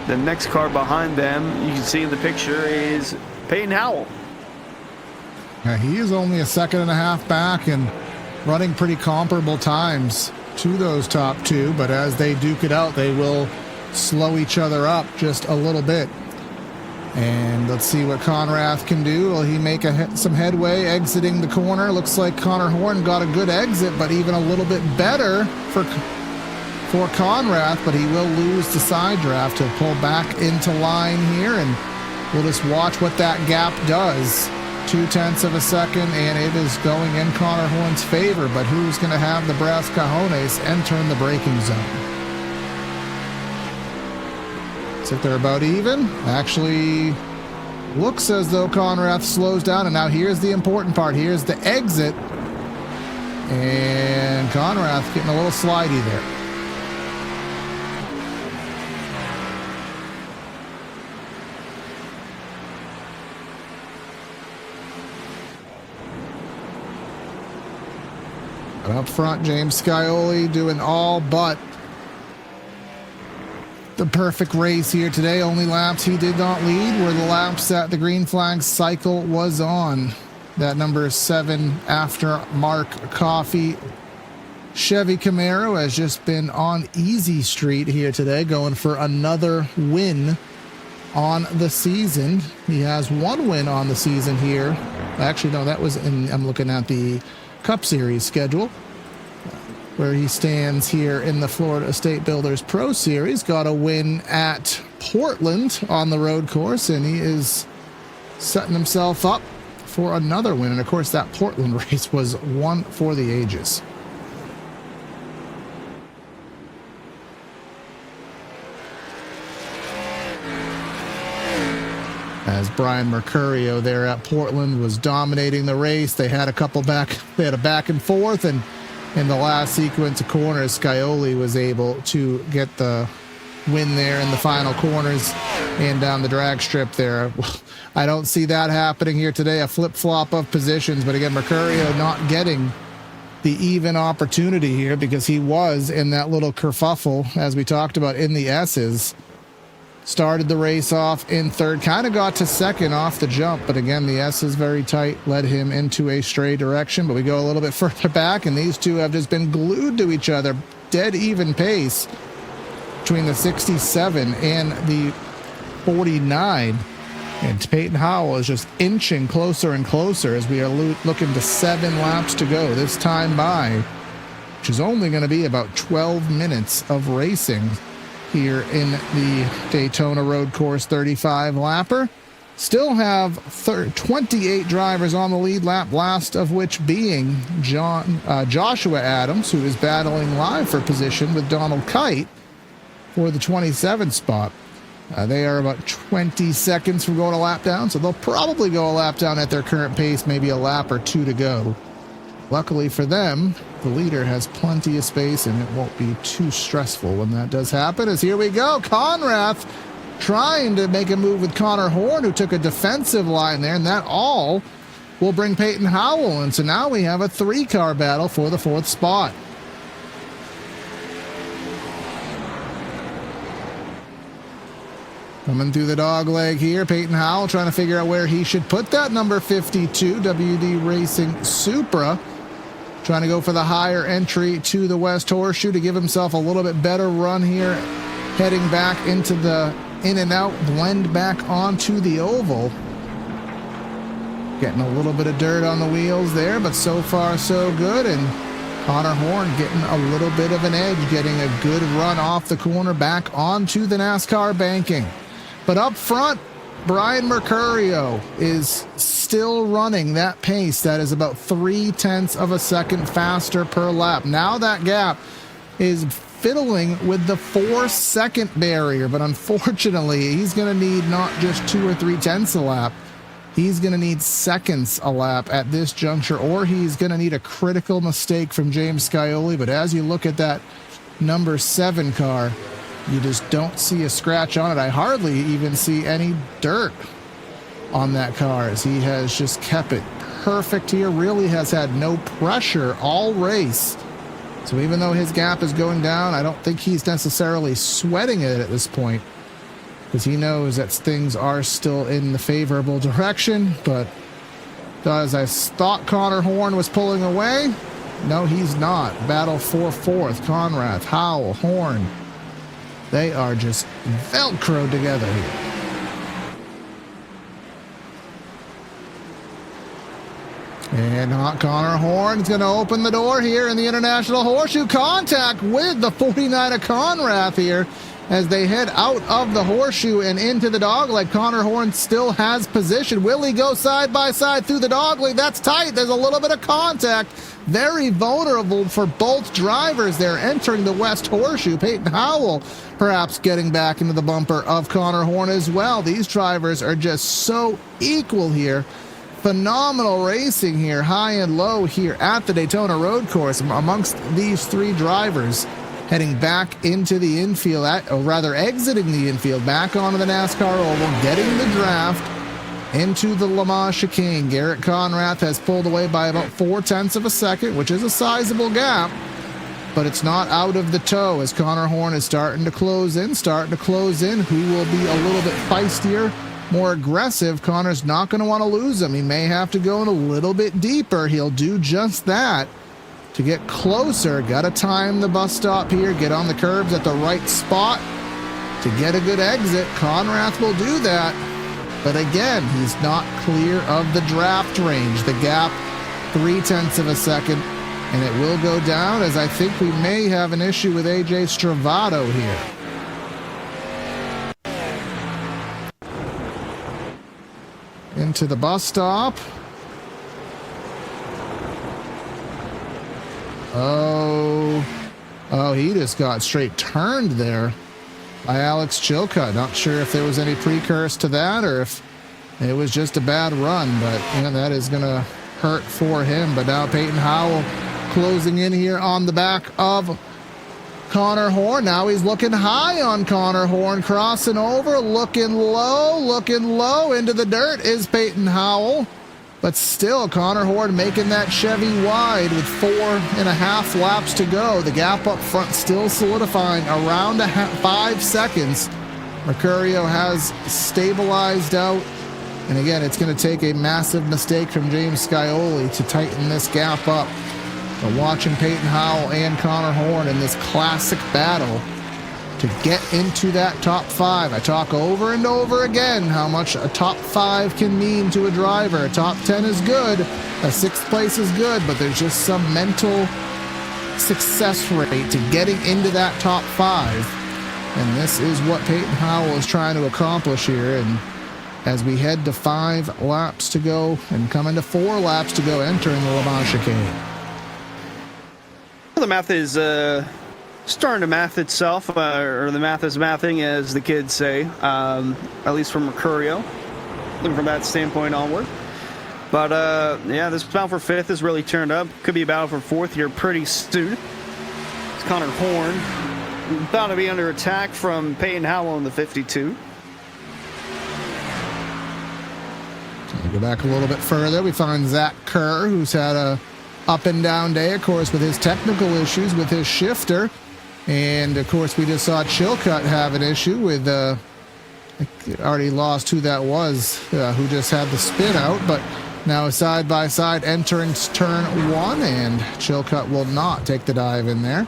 the next car behind them, you can see in the picture, is Peyton Howell. Yeah, he is only a second and a half back and running pretty comparable times to those top two, but as they duke it out, they will slow each other up just a little bit. And let's see what Conrath can do. Will he make some headway exiting the corner? Looks like Connor Horn got a good exit, but even a little bit better for Conrath, but he will lose the side draft. He'll pull back into line here, and we'll just watch what that gap does. 0.2 of a second, and it is going in Connor Horn's favor, but who's going to have the brass cojones entering the braking zone? So if they're about even, actually looks as though Conrath slows down, and now here's the important part. Here's the exit, and Conrath getting a little slidey there. Up front, James Scioli doing all but the perfect race here today. Only laps he did not lead were the laps that the green flag cycle was on. That number 7 after Mark Coffey Chevy Camaro has just been on easy street here today, going for another win on the season. He has 1 win on the season here. Actually, no, that was in, I'm looking at the Cup Series schedule, where he stands here in the Florida Estate Builders Pro Series. Got a win at Portland on the road course, and he is setting himself up for another win. And of course, that Portland race was one for the ages. As Brian Mercurio there at Portland was dominating the race. They had a back and forth, and in the last sequence of corners, Scioli was able to get the win there in the final corners and down the drag strip there. I don't see that happening here today, a flip-flop of positions, but again, Mercurio not getting the even opportunity here because he was in that little kerfuffle, as we talked about, in the S's. Started the race off in third, kind of got to second off the jump, but again, the S is very tight, led him into a stray direction, but we go a little bit further back, and these two have just been glued to each other, dead even pace between the 67 and the 49, and Peyton Howell is just inching closer and closer as we are looking to 7 laps to go this time by, which is only going to be about 12 minutes of racing here in the Daytona Road Course 35 lapper. Still have 28 drivers on the lead lap, last of which being Joshua Adams, who is battling live for position with Donald Kite for the 27 spot. They are about 20 seconds from going a lap down, so they'll probably go a lap down at their current pace, maybe a lap or 2 to go. Luckily for them, the leader has plenty of space, and it won't be too stressful when that does happen. As here we go, Conrath trying to make a move with Connor Horn, who took a defensive line there, and that all will bring Peyton Howell in. So now we have a 3-car battle for the 4th spot. Coming through the dog leg here, Peyton Howell trying to figure out where he should put that number 52 WD Racing Supra. Trying to go for the higher entry to the West Horseshoe to give himself a little bit better run here, heading back into the in and out, blend back onto the oval. Getting a little bit of dirt on the wheels there, but so far so good. And Connor Horn getting a little bit of an edge, getting a good run off the corner back onto the NASCAR banking. But up front, Brian Mercurio is still running that pace that is about 0.3 of a second faster per lap. Now that gap is fiddling with the 4-second barrier, but unfortunately he's going to need not just 2 or 0.3 a lap. He's going to need seconds a lap at this juncture, or he's going to need a critical mistake from James Scioli. But as you look at that number 7 car, you just don't see a scratch on it. I hardly even see any dirt on that car, as he has just kept it perfect here. Really has had no pressure all race. So even though his gap is going down, I don't think he's necessarily sweating it at this point, because he knows that things are still in the favorable direction. But as I thought Connor Horn was pulling away, no, he's not. Battle for fourth. Conrath, Howell, Horn. They are just Velcroed together here. And Connor Horn's going to open the door here in the International Horseshoe. Contact with the 49 of Conrath here as they head out of the horseshoe and into the dogleg. Connor Horn still has position. Will he go side by side through the dogleg? That's tight. There's a little bit of contact. Very vulnerable for both drivers there entering the West Horseshoe. Peyton Howell perhaps getting back into the bumper of Connor Horn as well. These drivers are just so equal here. Phenomenal racing here, high and low here at the Daytona Road Course amongst these three drivers, heading back into the infield, or rather exiting the infield, back onto the NASCAR Oval, getting the draft into the Le Mans chicane. Garrett Conrath has pulled away by about 0.4 of a second, which is a sizable gap, but it's not out of the tow as Connor Horn is starting to close in. Who will be a little bit feistier, more aggressive? Connor's not going to want to lose him. He may have to go in a little bit deeper. He'll do just that to get closer. Got to time the bus stop here, get on the curbs at the right spot to get a good exit. Conrath will do that, but again, he's not clear of the draft range. The gap, 0.3 of a second, and it will go down, as I think we may have an issue with AJ Stravato here. Into the bus stop. Oh, he just got straight turned there by Alex Chilcutt. Not sure if there was any precursor to that or if it was just a bad run, but that is going to hurt for him. But now Peyton Howell closing in here on the back of Connor Horn. Now he's looking high on Connor Horn, crossing over, looking low into the dirt is Peyton Howell. But still, Connor Horn making that Chevy wide with 4.5 laps to go. The gap up front still solidifying around 5 seconds. Mercurio has stabilized out. And again, it's going to take a massive mistake from James Scioli to tighten this gap up. But watching Peyton Howell and Connor Horn in this classic battle to get into that top 5. I talk over and over again how much a top 5 can mean to a driver. A top 10 is good, a 6th place is good, but there's just some mental success rate to getting into that top 5. And this is what Peyton Howell is trying to accomplish here. And as we head to 5 laps to go and come into 4 laps to go entering the Le Mans chicane. The math is starting to math itself, or the math is mathing, as the kids say, at least from Mercurio, looking from that standpoint onward. But yeah, this battle for 5th is really turned up. Could be a battle for 4th here pretty soon. It's Connor Horn about to be under attack from Peyton Howell in the 52. Go back a little bit further. We find Zach Kerr, who's had a up and down day, of course, with his technical issues with his shifter. And of course, we just saw Chilcutt have an issue with, I already lost who that was, who just had the spin out, but now side by side entering turn 1, and Chilcutt will not take the dive in there.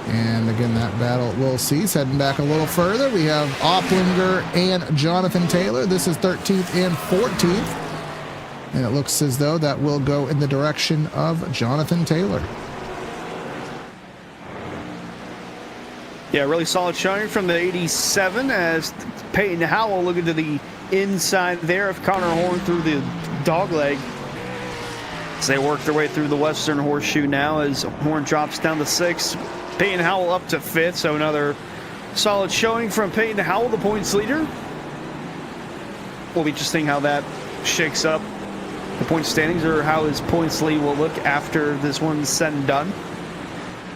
And again, that battle will cease. Heading back a little further, we have Opplinger and Jonathan Taylor. This is 13th and 14th. And it looks as though that will go in the direction of Jonathan Taylor. Yeah, really solid showing from the 87 as Peyton Howell looking to the inside there of Connor Horn through the dogleg. As they work their way through the Western Horseshoe now as Horn drops down to 6th. Peyton Howell up to 5th, so another solid showing from Peyton Howell, the points leader. We'll be interesting how that shakes up the point standings, or how his points lead will look after this one's said and done.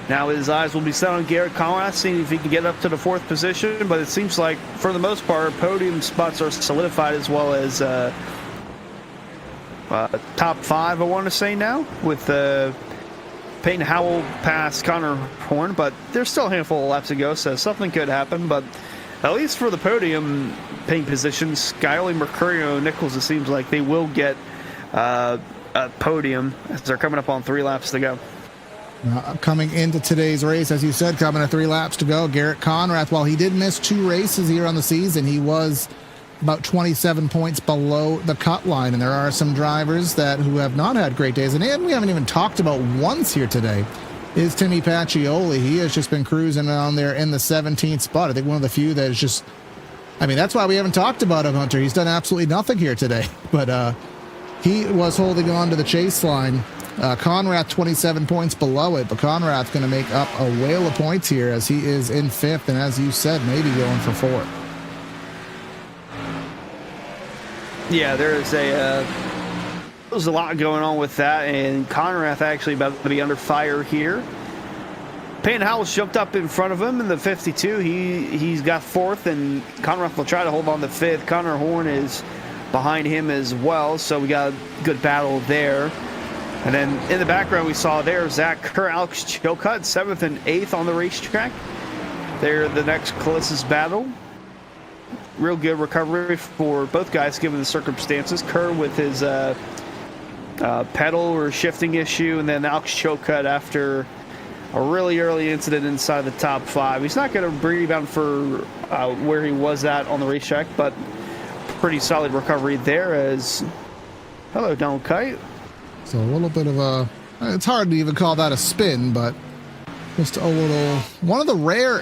Now his eyes will be set on Garrett Conrad, seeing if he can get up to the 4th position, but it seems like, for the most part, podium spots are solidified, as well as top 5, I want to say now, with Peyton Howell past Connor Horn, but there's still a handful of laps to go, so something could happen. But at least for the podium paying positions, Skyly, Mercurio, Nichols, it seems like they will get a podium as they're coming up on 3 laps to go. Coming into today's race, as you said, coming to 3 laps to go, Garrett Conrad, while he did miss 2 races here on the season, he was about 27 points below the cut line. And there are some drivers who have not had great days. And we haven't even talked about once here today is Timmy Pacioli. He has just been cruising on there in the 17th spot. I think one of the few that is just, that's why we haven't talked about him, Hunter. He's done absolutely nothing here today. But he was holding on to the chase line. Conrad 27 points below it, but Conrad's going to make up a whale of points here as he is in 5th, and as you said, maybe going for 4th. Yeah, there's a lot going on with that, and Conrad actually about to be under fire here. Peyton Howell's jumped up in front of him in the 52. He's got 4th, and Conrad will try to hold on to 5th. Connor Horn is behind him as well, so we got a good battle there. And then in the background we saw there Zach Kerr, Alex Chilcutt, 7th and 8th on the racetrack. They're the next closest battle. Real good recovery for both guys given the circumstances. Kerr with his pedal or shifting issue, and then Alex Chilcutt after a really early incident inside the top 5. He's not going to rebound for where he was at on the racetrack, but pretty solid recovery there as... Hello, Donald Kite. So a little bit of it's hard to even call that a spin, but just a little, one of the rare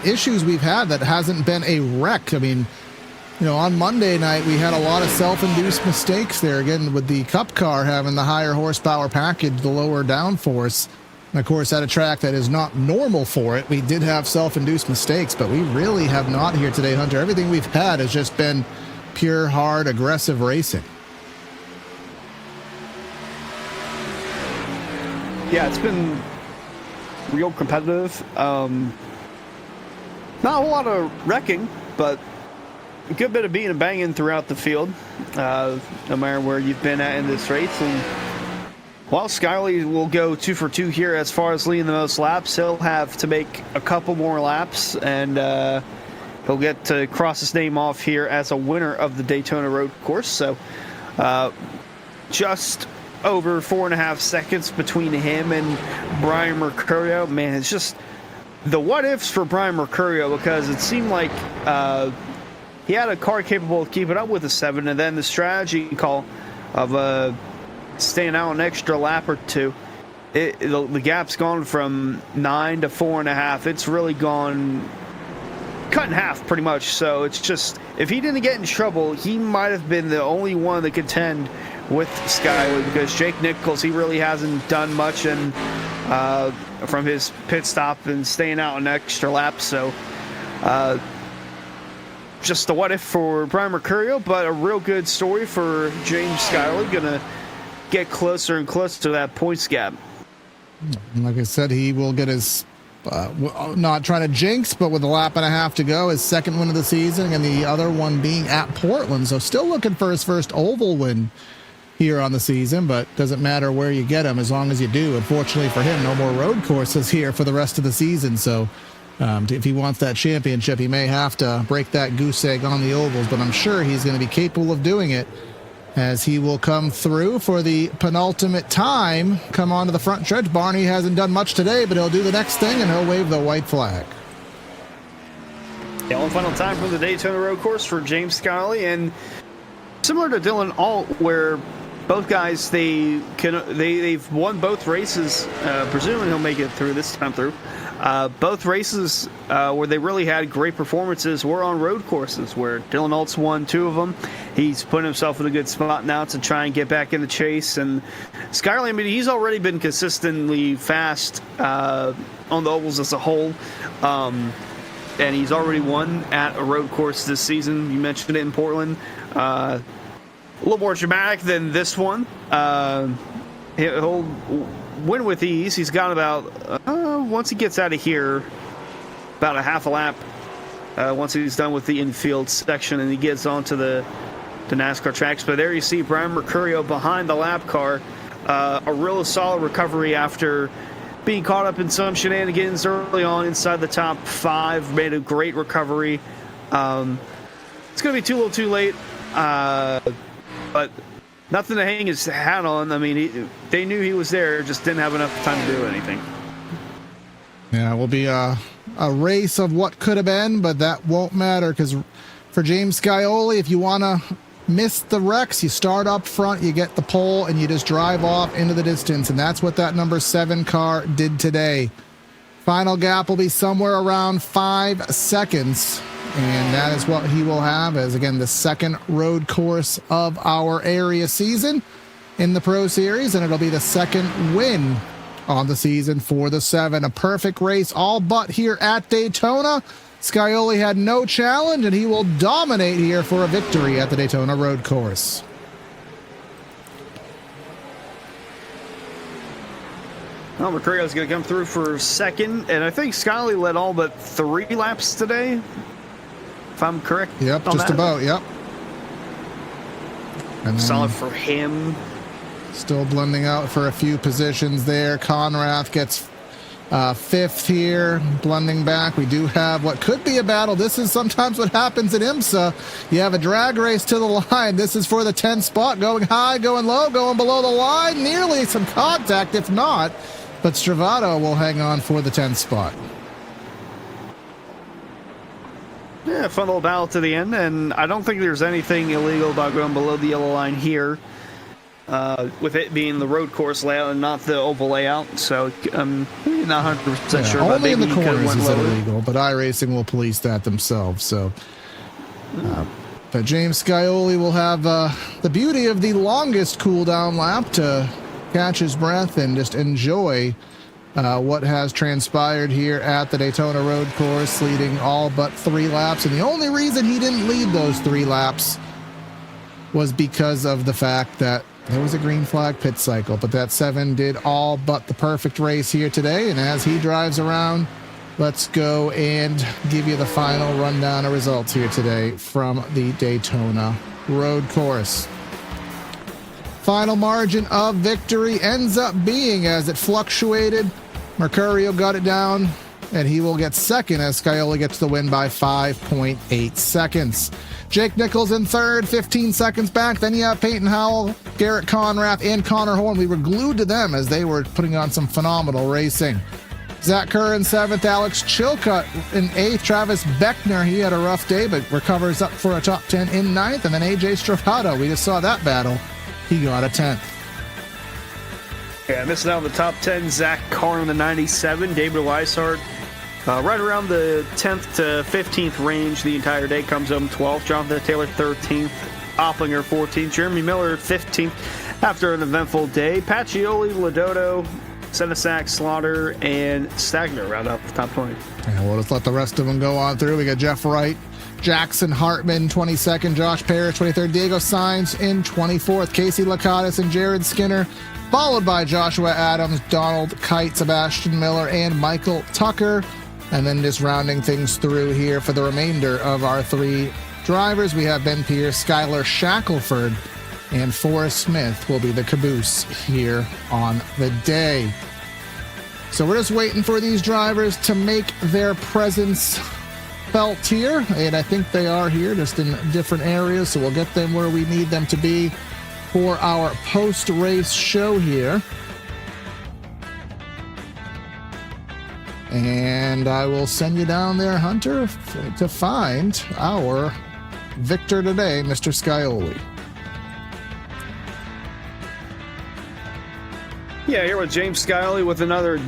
issues we've had that hasn't been a wreck. On Monday night, we had a lot of self-induced mistakes there, again, with the Cup car having the higher horsepower package, the lower downforce. And of course, at a track that is not normal for it, we did have self-induced mistakes, but we really have not here today, Hunter. Everything we've had has just been pure, hard, aggressive racing. Yeah, it's been real competitive. Not a whole lot of wrecking, but a good bit of beating and banging throughout the field, no matter where you've been at in this race. And while Skyly will go 2 for 2 here as far as leading the most laps, he'll have to make a couple more laps, and he'll get to cross his name off here as a winner of the Daytona Road Course. So just over 4.5 seconds between him and Brian Mercurio. Man, it's just the what ifs for Brian Mercurio, because it seemed like he had a car capable of keeping up with the 7, and then the strategy call of staying out an extra lap or 2. The gap's gone from 9 to 4.5. It's really gone cut in half pretty much. So it's just, if he didn't get in trouble, he might have been the only one to contend with Skyly, because Jake Nichols, he really hasn't done much and from his pit stop and staying out an extra lap. So just a what if for Brian Mercurio, but a real good story for James Skyly, gonna get closer and closer to that points gap. Like I said, he will get his not trying to jinx, but with a lap and a half to go, his 2nd win of the season, and the other one being at Portland. So still looking for his first oval win here on the season, but doesn't matter where you get him as long as you do. Unfortunately for him, no more road courses here for the rest of the season. So if he wants that championship, he may have to break that goose egg on the ovals, but I'm sure he's going to be capable of doing it, as he will come through for the penultimate time. Come onto the front stretch. Barney hasn't done much today, but he'll do the next thing, and he'll wave the white flag. Yeah, one final time from the Daytona Road Course for James Skyly, and similar to Dylan Alt, where both guys, they've won both races. Presuming he'll make it through this time through. Both races where they really had great performances were on road courses, where Dylan Alt's won 2 of them. He's putting himself in a good spot now to try and get back in the chase. And Skyler, I mean, he's already been consistently fast on the ovals as a whole. And he's already won at a road course this season. You mentioned it in Portland. A little more dramatic than this one. He'll win with ease. He's got about, once he gets out of here, about a half a lap. Once he's done with the infield section and he gets onto the NASCAR tracks. But there you see Brian Mercurio behind the lap car. A real solid recovery after being caught up in some shenanigans early on inside the top 5. Made a great recovery. It's going to be too little too late. But nothing to hang his hat on. I mean, they knew he was there, just didn't have enough time to do anything. Yeah, it will be a race of what could have been, but that won't matter because for James Scioli, if you want to miss the wrecks, you start up front, you get the pole, and you just drive off into the distance, and that's what that number 7 car did today. Final gap will be somewhere around 5 seconds. And that is what he will have as, again, the second road course of our area season in the Pro Series. And it'll be the second win on the season for the 7. A perfect race all but here at Daytona. Scioli had no challenge, and he will dominate here for a victory at the Daytona road course. Well, Mercurio's going to come through for second. And I think Scioli led all but 3 laps today, if I'm correct. Yep, just about, yep. And solid for him. Still blending out for a few positions there. Conrath gets 5th here, blending back. We do have what could be a battle. This is sometimes what happens at IMSA. You have a drag race to the line. This is for the 10th spot, going high, going low, going below the line. Nearly some contact, if not. But Stravato will hang on for the 10th spot. Yeah, fun little battle to the end, and I don't think there's anything illegal about going below the yellow line here, with it being the road course layout and not the oval layout. So I'm not 100% sure. Only in the corners is it illegal, but iRacing will police that themselves. So, but James Scioli will have the beauty of the longest cool down lap to catch his breath and just enjoy what has transpired here at the Daytona road course, leading all but 3 laps. And the only reason he didn't lead those 3 laps was because of the fact that there was a green flag pit cycle. But that 7 did all but the perfect race here today. And as he drives around, let's go and give you the final rundown of results here today from the Daytona road course. Final margin of victory ends up being, as it fluctuated, Mercurio got it down, and he will get second as Scioli gets the win by 5.8 seconds. Jake Nichols in third, 15 seconds back. Then you have Peyton Howell, Garrett Conrath, and Connor Horn. We were glued to them as they were putting on some phenomenal racing. Zach Kerr in 7th, Alex Chilcutt in 8th, Travis Beckner, he had a rough day, but recovers up for a top 10 in 9th. And then AJ Stravato, we just saw that battle. He got a 10th. Yeah, missing out on the top 10, Zach Carr in the 97, David Weishart right around the 10th to 15th range the entire day, comes home 12th, Jonathan Taylor 13th, Opplinger 14th, Jeremy Miller 15th after an eventful day, Pacioli, Lodoto, Senesac, Slaughter, and Stagner round out the top 20. Yeah, we'll just let the rest of them go on through. We got Jeff Wright, Jackson Hartman 22nd, Josh Parrish 23rd, Diego Sainz in 24th, Casey Lakatos and Jared Skinner, followed by Joshua Adams, Donald Kite, Sebastian Miller, and Michael Tucker. And then just rounding things through here for the remainder of our 3 drivers, we have Ben Pierce, Skylar Shackelford, and Forrest Smith will be the caboose here on the day. So we're just waiting for these drivers to make their presence felt here, and I think they are here, just in different areas, so we'll get them where we need them to be for our post-race show here. And I will send you down there, Hunter, to find our victor today, Mr. Scioli. Yeah, here with James Skyley with another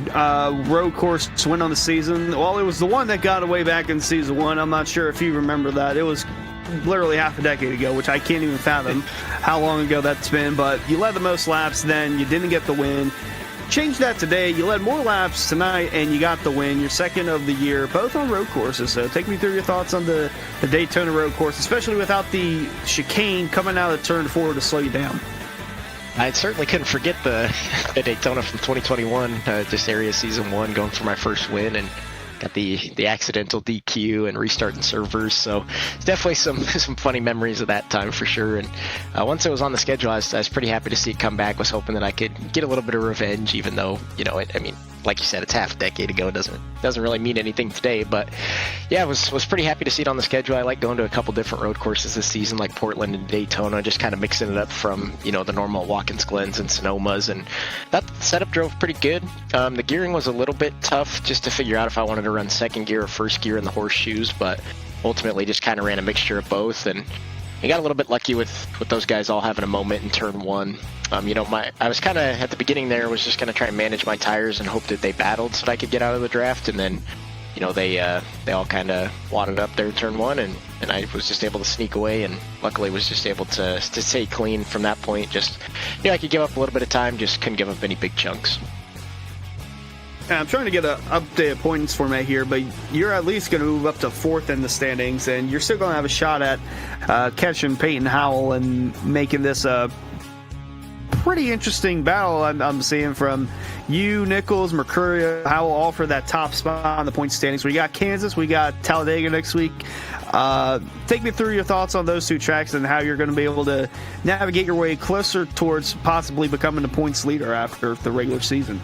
road course win on the season. Well, it was the one that got away back in season 1. I'm not sure if you remember that. It was literally half a decade ago, which I can't even fathom how long ago that's been. But you led the most laps then. You didn't get the win. Change that today. You led more laps tonight, and you got the win. Your second of the year, both on road courses. So take me through your thoughts on the Daytona road course, especially without the chicane coming out of turn 4 to slow you down. I certainly couldn't forget the Daytona from 2021, just area season 1, going for my first win, and got the accidental DQ and restarting servers. So it's definitely some funny memories of that time for sure. And once it was on the schedule, I was pretty happy to see it come back. Was hoping that I could get a little bit of revenge, even though, I mean, like you said, it's half a decade ago. It doesn't really mean anything today. But yeah, I was pretty happy to see it on the schedule. I like going to a couple different road courses this season, like Portland and Daytona, just kind of mixing it up from, the normal Watkins Glens and Sonomas. And that setup drove pretty good. The gearing was a little bit tough just to figure out if I wanted to run second gear or first gear in the horseshoes, but ultimately just kind of ran a mixture of both. And I got a little bit lucky with those guys all having a moment in turn 1. I was kind of at the beginning there was just going to try and manage my tires and hope that they battled so that I could get out of the draft. And then, they all kind of wadded up there in turn 1, and I was just able to sneak away, and luckily was just able to stay clean from that point. Just, I could give up a little bit of time, just couldn't give up any big chunks. I'm trying to get an updated points format here, but you're at least going to move up to 4th in the standings, and you're still going to have a shot at catching Peyton Howell and making this a pretty interesting battle. I'm seeing from you, Nichols, Mercurio, Howell, all for that top spot on the point standings. We got Kansas, we got Talladega next week. Take me through your thoughts on those 2 tracks and how you're going to be able to navigate your way closer towards possibly becoming the points leader after the regular season.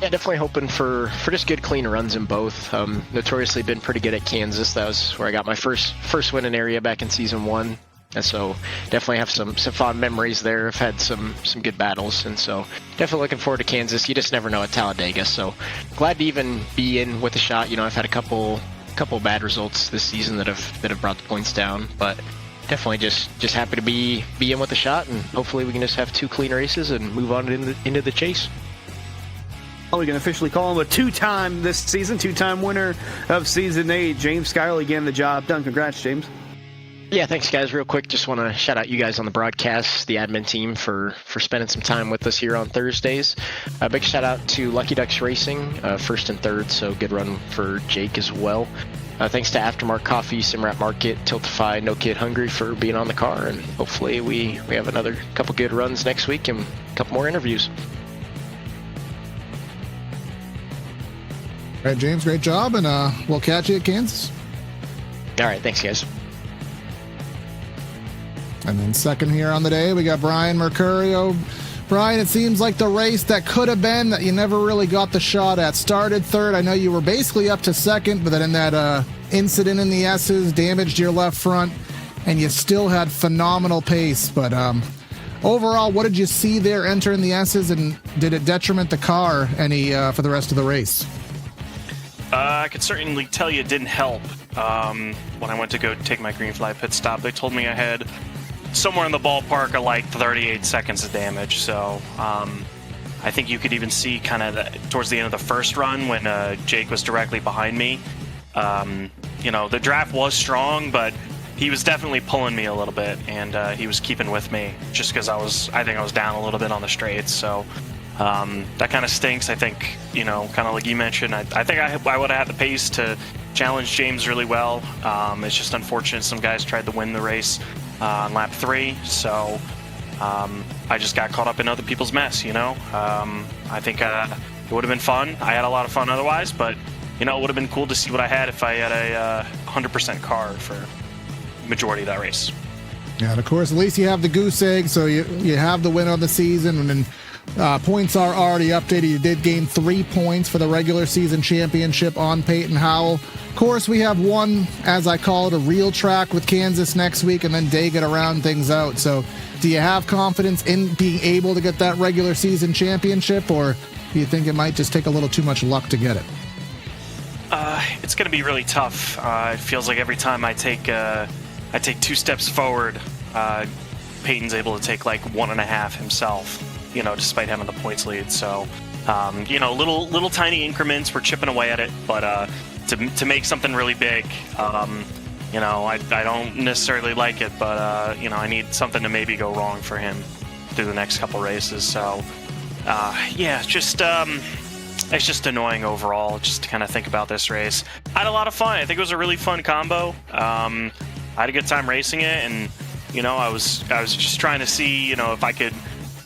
Yeah, definitely hoping for just good, clean runs in both. Notoriously been pretty good at Kansas. That was where I got my first win in area back in season 1. And so definitely have some fond memories there. I've had some good battles, and so definitely looking forward to Kansas. You just never know at Talladega. So glad to even be in with a shot. I've had a couple bad results this season that have brought the points down, but definitely just happy to be in with a shot, and hopefully we can just have 2 clean races and move on into the chase. We can officially call him a 2-time this season, 2-time winner of season 8. James Skyley getting the job done. Congrats, James. Yeah, thanks, guys. Real quick, just want to shout out you guys on the broadcast, the admin team, for spending some time with us here on Thursdays. A big shout out to Lucky Ducks Racing, 1st and 3rd, so good run for Jake as well. Thanks to Aftermark Coffee, Simrat Market, Tiltify, No Kid Hungry for being on the car, and hopefully we have another couple good runs next week and a couple more interviews. All right, James, great job, and we'll catch you at Kansas. All right, thanks, guys. And then second here on the day, we got Brian Mercurio. Brian, it seems like the race that could have been that you never really got the shot at. Started 3rd. I know you were basically up to 2nd, but then in that incident in the S's damaged your left front, and you still had phenomenal pace. But overall, what did you see there entering the S's, and did it detriment the car any for the rest of the race? I could certainly tell you it didn't help. When I went to go take my green flag pit stop, they told me I had somewhere in the ballpark of like 38 seconds of damage. So I think you could even see kind of towards the end of the first run when Jake was directly behind me. The draft was strong, but he was definitely pulling me a little bit, and he was keeping with me just because I think I was down a little bit on the straights. So that kind of stinks. I think, kind of like you mentioned, I think I would have had the pace to challenge James really well. It's just unfortunate some guys tried to win the race on lap 3, so I just got caught up in other people's mess, I think it would have been fun. I had a lot of fun otherwise, but, it would have been cool to see what I had if I had a 100% car for the majority of that race. Yeah, and of course, at least you have the goose egg, so you have the win on the season, and then points are already updated. You did gain 3 points for the regular season championship on Peyton Howell. Of course, we have one, as I call it, a real track with Kansas next week, and then Daytona to round things out. So do you have confidence in being able to get that regular season championship, or do you think it might just take a little too much luck to get it? It's going to be really tough. It feels like every time I take 2 steps forward, Peyton's able to take like 1.5 himself. despite having the points lead. So, little tiny increments, we're chipping away at it, but to make something really big, I don't necessarily like it, but I need something to maybe go wrong for him through the next couple races. So, it's just annoying overall, just to kind of think about this race. I had a lot of fun. I think it was a really fun combo. I had a good time racing it, and I was just trying to see if I could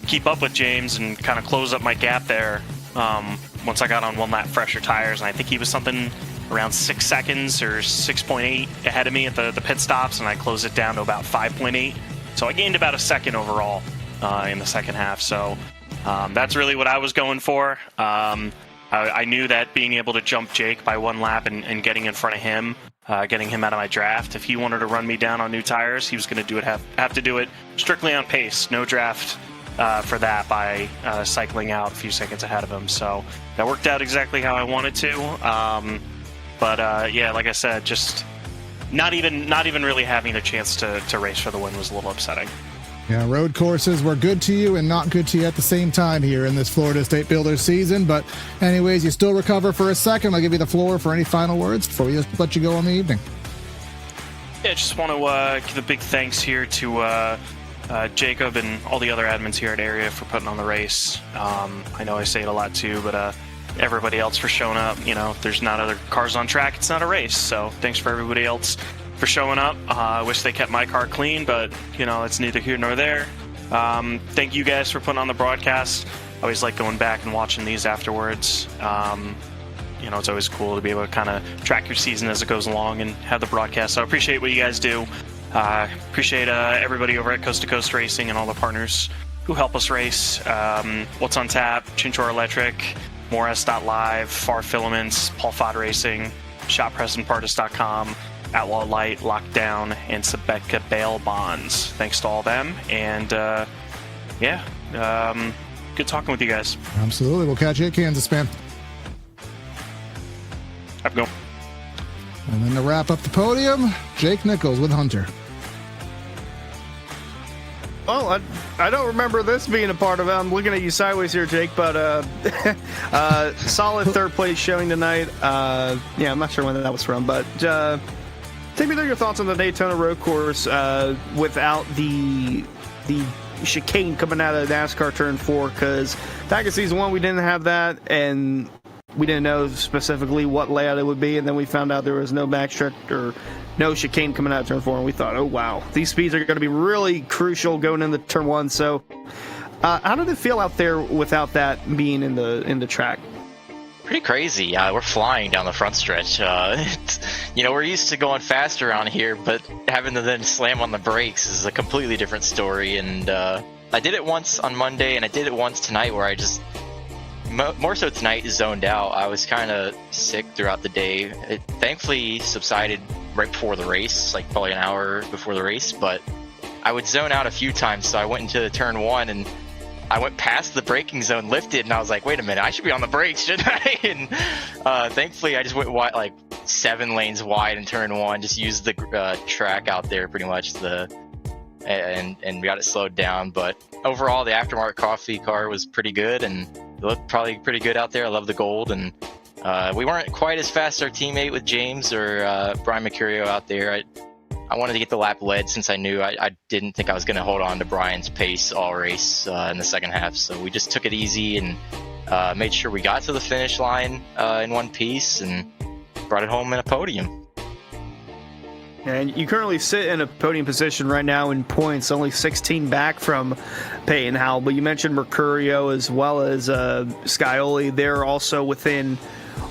keep up with James and kind of close up my gap there once I got on one lap fresher tires. And I think he was something around 6 seconds or 6.8 ahead of me at the pit stops, and I closed it down to about 5.8. So I gained about a second overall in the second half. So that's really what I was going for. I knew that being able to jump Jake by 1 lap and getting in front of him, getting him out of my draft, if he wanted to run me down on new tires, he was going to have to do it strictly on pace, no draft for that by cycling out a few seconds ahead of him. So that worked out exactly how I wanted to. But like I said, just not even really having a chance to race for the win was a little upsetting. Yeah, road courses were good to you and not good to you at the same time here in this Florida State Builders season. But anyways, you still recover for a second. I'll give you the floor for any final words before we just let you go on the evening. Yeah, just want to give a big thanks here to Jacob and all the other admins here at Area for putting on the race. I know I say it a lot too, but everybody else for showing up. If there's not other cars on track, it's not a race. So thanks for everybody else for showing up. I wish they kept my car clean, but it's neither here nor there. Thank you guys for putting on the broadcast. I always like going back and watching these afterwards. It's always cool to be able to kind of track your season as it goes along and have the broadcast. So I appreciate what you guys do. Appreciate everybody over at Coast to Coast Racing and all the partners who help us race. What's on Tap, Chinchor Electric, Morris.live, Far Filaments, Paul Fod Racing, ShopPresentPartist.com, Outlaw Light, Lockdown, and Sebeka Bail Bonds. Thanks to all them. And good talking with you guys. Absolutely. We'll catch you at Kansas, man. Have a go. And then to wrap up the podium, Jake Nichols with Hunter. Well, I don't remember this being a part of it. I'm looking at you sideways here, Jake, but solid third place showing tonight. I'm not sure when that was from, but take me through your thoughts on the Daytona road course without the chicane coming out of NASCAR Turn 4, because back in Season 1 we didn't have that, and we didn't know specifically what layout it would be, and then we found out there was no backstretch or no chicane coming out of Turn 4, and we thought, oh wow, these speeds are going to be really crucial going into Turn 1. So how did it feel out there without that being in the track? Pretty crazy. We're flying down the front stretch. We're used to going fast around here, but having to then slam on the brakes is a completely different story. And I did it once on Monday, and I did it once tonight where I just, more so tonight, zoned out. I was kind of sick throughout the day. It thankfully subsided right before the race, like probably an hour before the race, but I would zone out a few times. So I went into Turn 1 and I went past the braking zone, lifted, and I was like, wait a minute, I should be on the brakes, shouldn't I? And thankfully, I just went wide, like 7 lanes wide in Turn 1, just used the track out there pretty much, and we got it slowed down. But overall, the aftermarket coffee car was pretty good, and it looked probably pretty good out there. I love the gold, and we weren't quite as fast as our teammate with James or Brian Mercurio out there. I wanted to get the lap led since I knew I didn't think I was going to hold on to Brian's pace all race in the second half. So we just took it easy and made sure we got to the finish line in one piece and brought it home in a podium. And you currently sit in a podium position right now in points, only 16 back from Peyton Howell. But you mentioned Mercurio as well as Scioli. They're also within.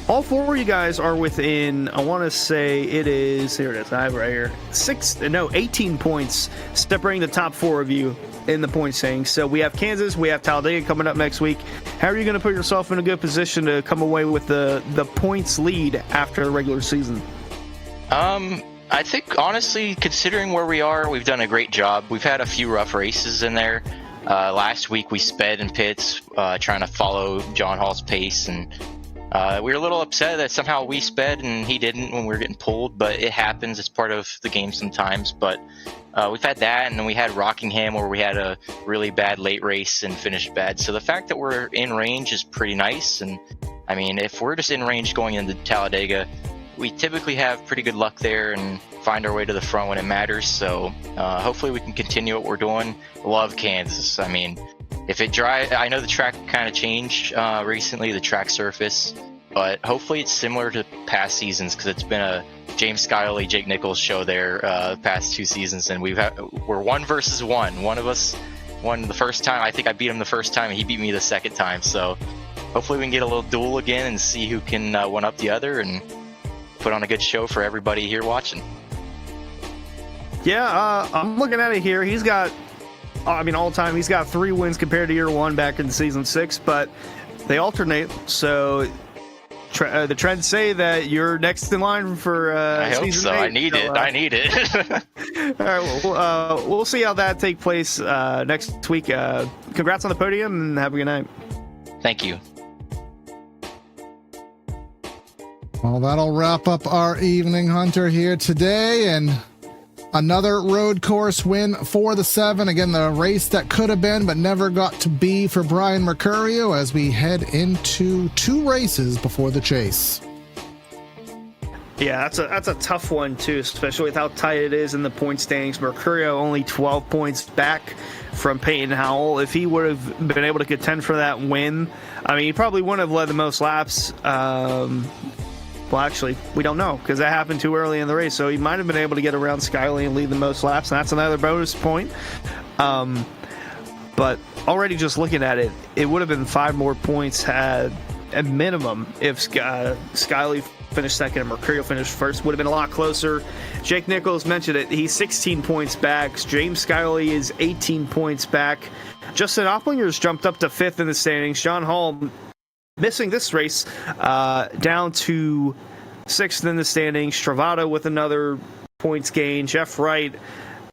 All 4 of you guys are within, I want to say it is, here it is, I have it right here, 18 points, separating the top 4 of you in the point standings. So we have Kansas, we have Talladega coming up next week. How are you going to put yourself in a good position to come away with the points lead after a regular season? I think, honestly, considering where we are, we've done a great job. We've had a few rough races in there. Last week we sped in pits, trying to follow John Hall's pace, and We were a little upset that somehow we sped and he didn't when we were getting pulled, but it happens. It's part of the game sometimes. But we've had that, and then we had Rockingham where we had a really bad late race and finished bad. So the fact that we're in range is pretty nice. And I mean, if we're just in range going into Talladega, we typically have pretty good luck there and find our way to the front when it matters. So hopefully we can continue what we're doing. Love Kansas. I mean, if it dry, I know the track kind of changed recently, the track surface, but hopefully it's similar to past seasons because it's been a James Skyley, Jake Nichols show there past 2 seasons, and we're 1 versus 1. One of us won the first time. I think I beat him the first time, and he beat me the second time. So hopefully we can get a little duel again and see who can one up the other and put on a good show for everybody here watching. Yeah, I'm looking at it here. He's got, all time, he's got 3 wins compared to year 1 back in season 6, but they alternate. So the trends say that you're next in line for I hope season so. 8. I need it. All right, well, we'll see how that take place next week. Congrats on the podium, and have a good night. Thank you. Well, that'll wrap up our evening, Hunter, here today, and another road course win for the 7. Again, the race that could have been but never got to be for Brian Mercurio as we head into 2 races before the chase. Yeah, that's a tough one too, especially with how tight it is in the point standings. Mercurio only 12 points back from Peyton Howell. If he would have been able to contend for that win, I mean, he probably wouldn't have led the most laps. Well, actually, we don't know because that happened too early in the race. So he might have been able to get around Skyley and lead the most laps, and that's another bonus point. But already just looking at it, it would have been 5 more points at minimum if Skyley finished second and Mercurio finished first. Would have been a lot closer. Jake Nichols mentioned it. He's 16 points back. James Skyley is 18 points back. Justin Opplinger's jumped up to 5th in the standings. John Hall, missing this race, down to 6th in the standings. Travato with another points gain. Jeff Wright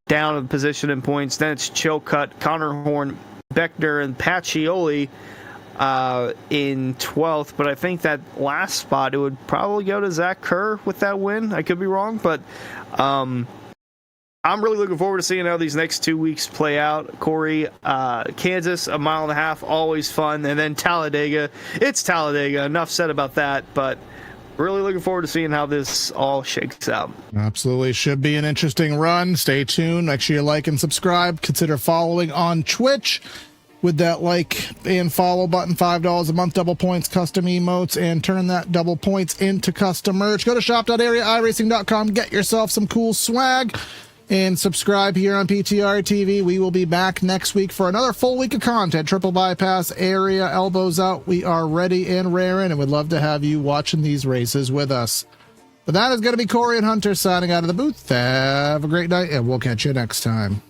down a position in points. Then it's Chilcutt, Connor Horn, Beckner, and Pacioli in 12th. But I think that last spot, it would probably go to Zach Kerr with that win. I could be wrong, but I'm really looking forward to seeing how these next 2 weeks play out. Corey, Kansas, 1.5 miles, always fun. And then Talladega. It's Talladega. Enough said about that. But really looking forward to seeing how this all shakes out. Absolutely. Should be an interesting run. Stay tuned. Make sure you like and subscribe. Consider following on Twitch with that like and follow button. $5 a month, double points, custom emotes, and turn that double points into custom merch. Go to shop.areairacing.com. Get yourself some cool swag. And subscribe here on PTR TV. We will be back next week for another full week of content. Triple bypass area, elbows out. We are ready and raring, and would love to have you watching these races with us. But that is going to be Corey and Hunter signing out of the booth. Have a great night, and we'll catch you next time.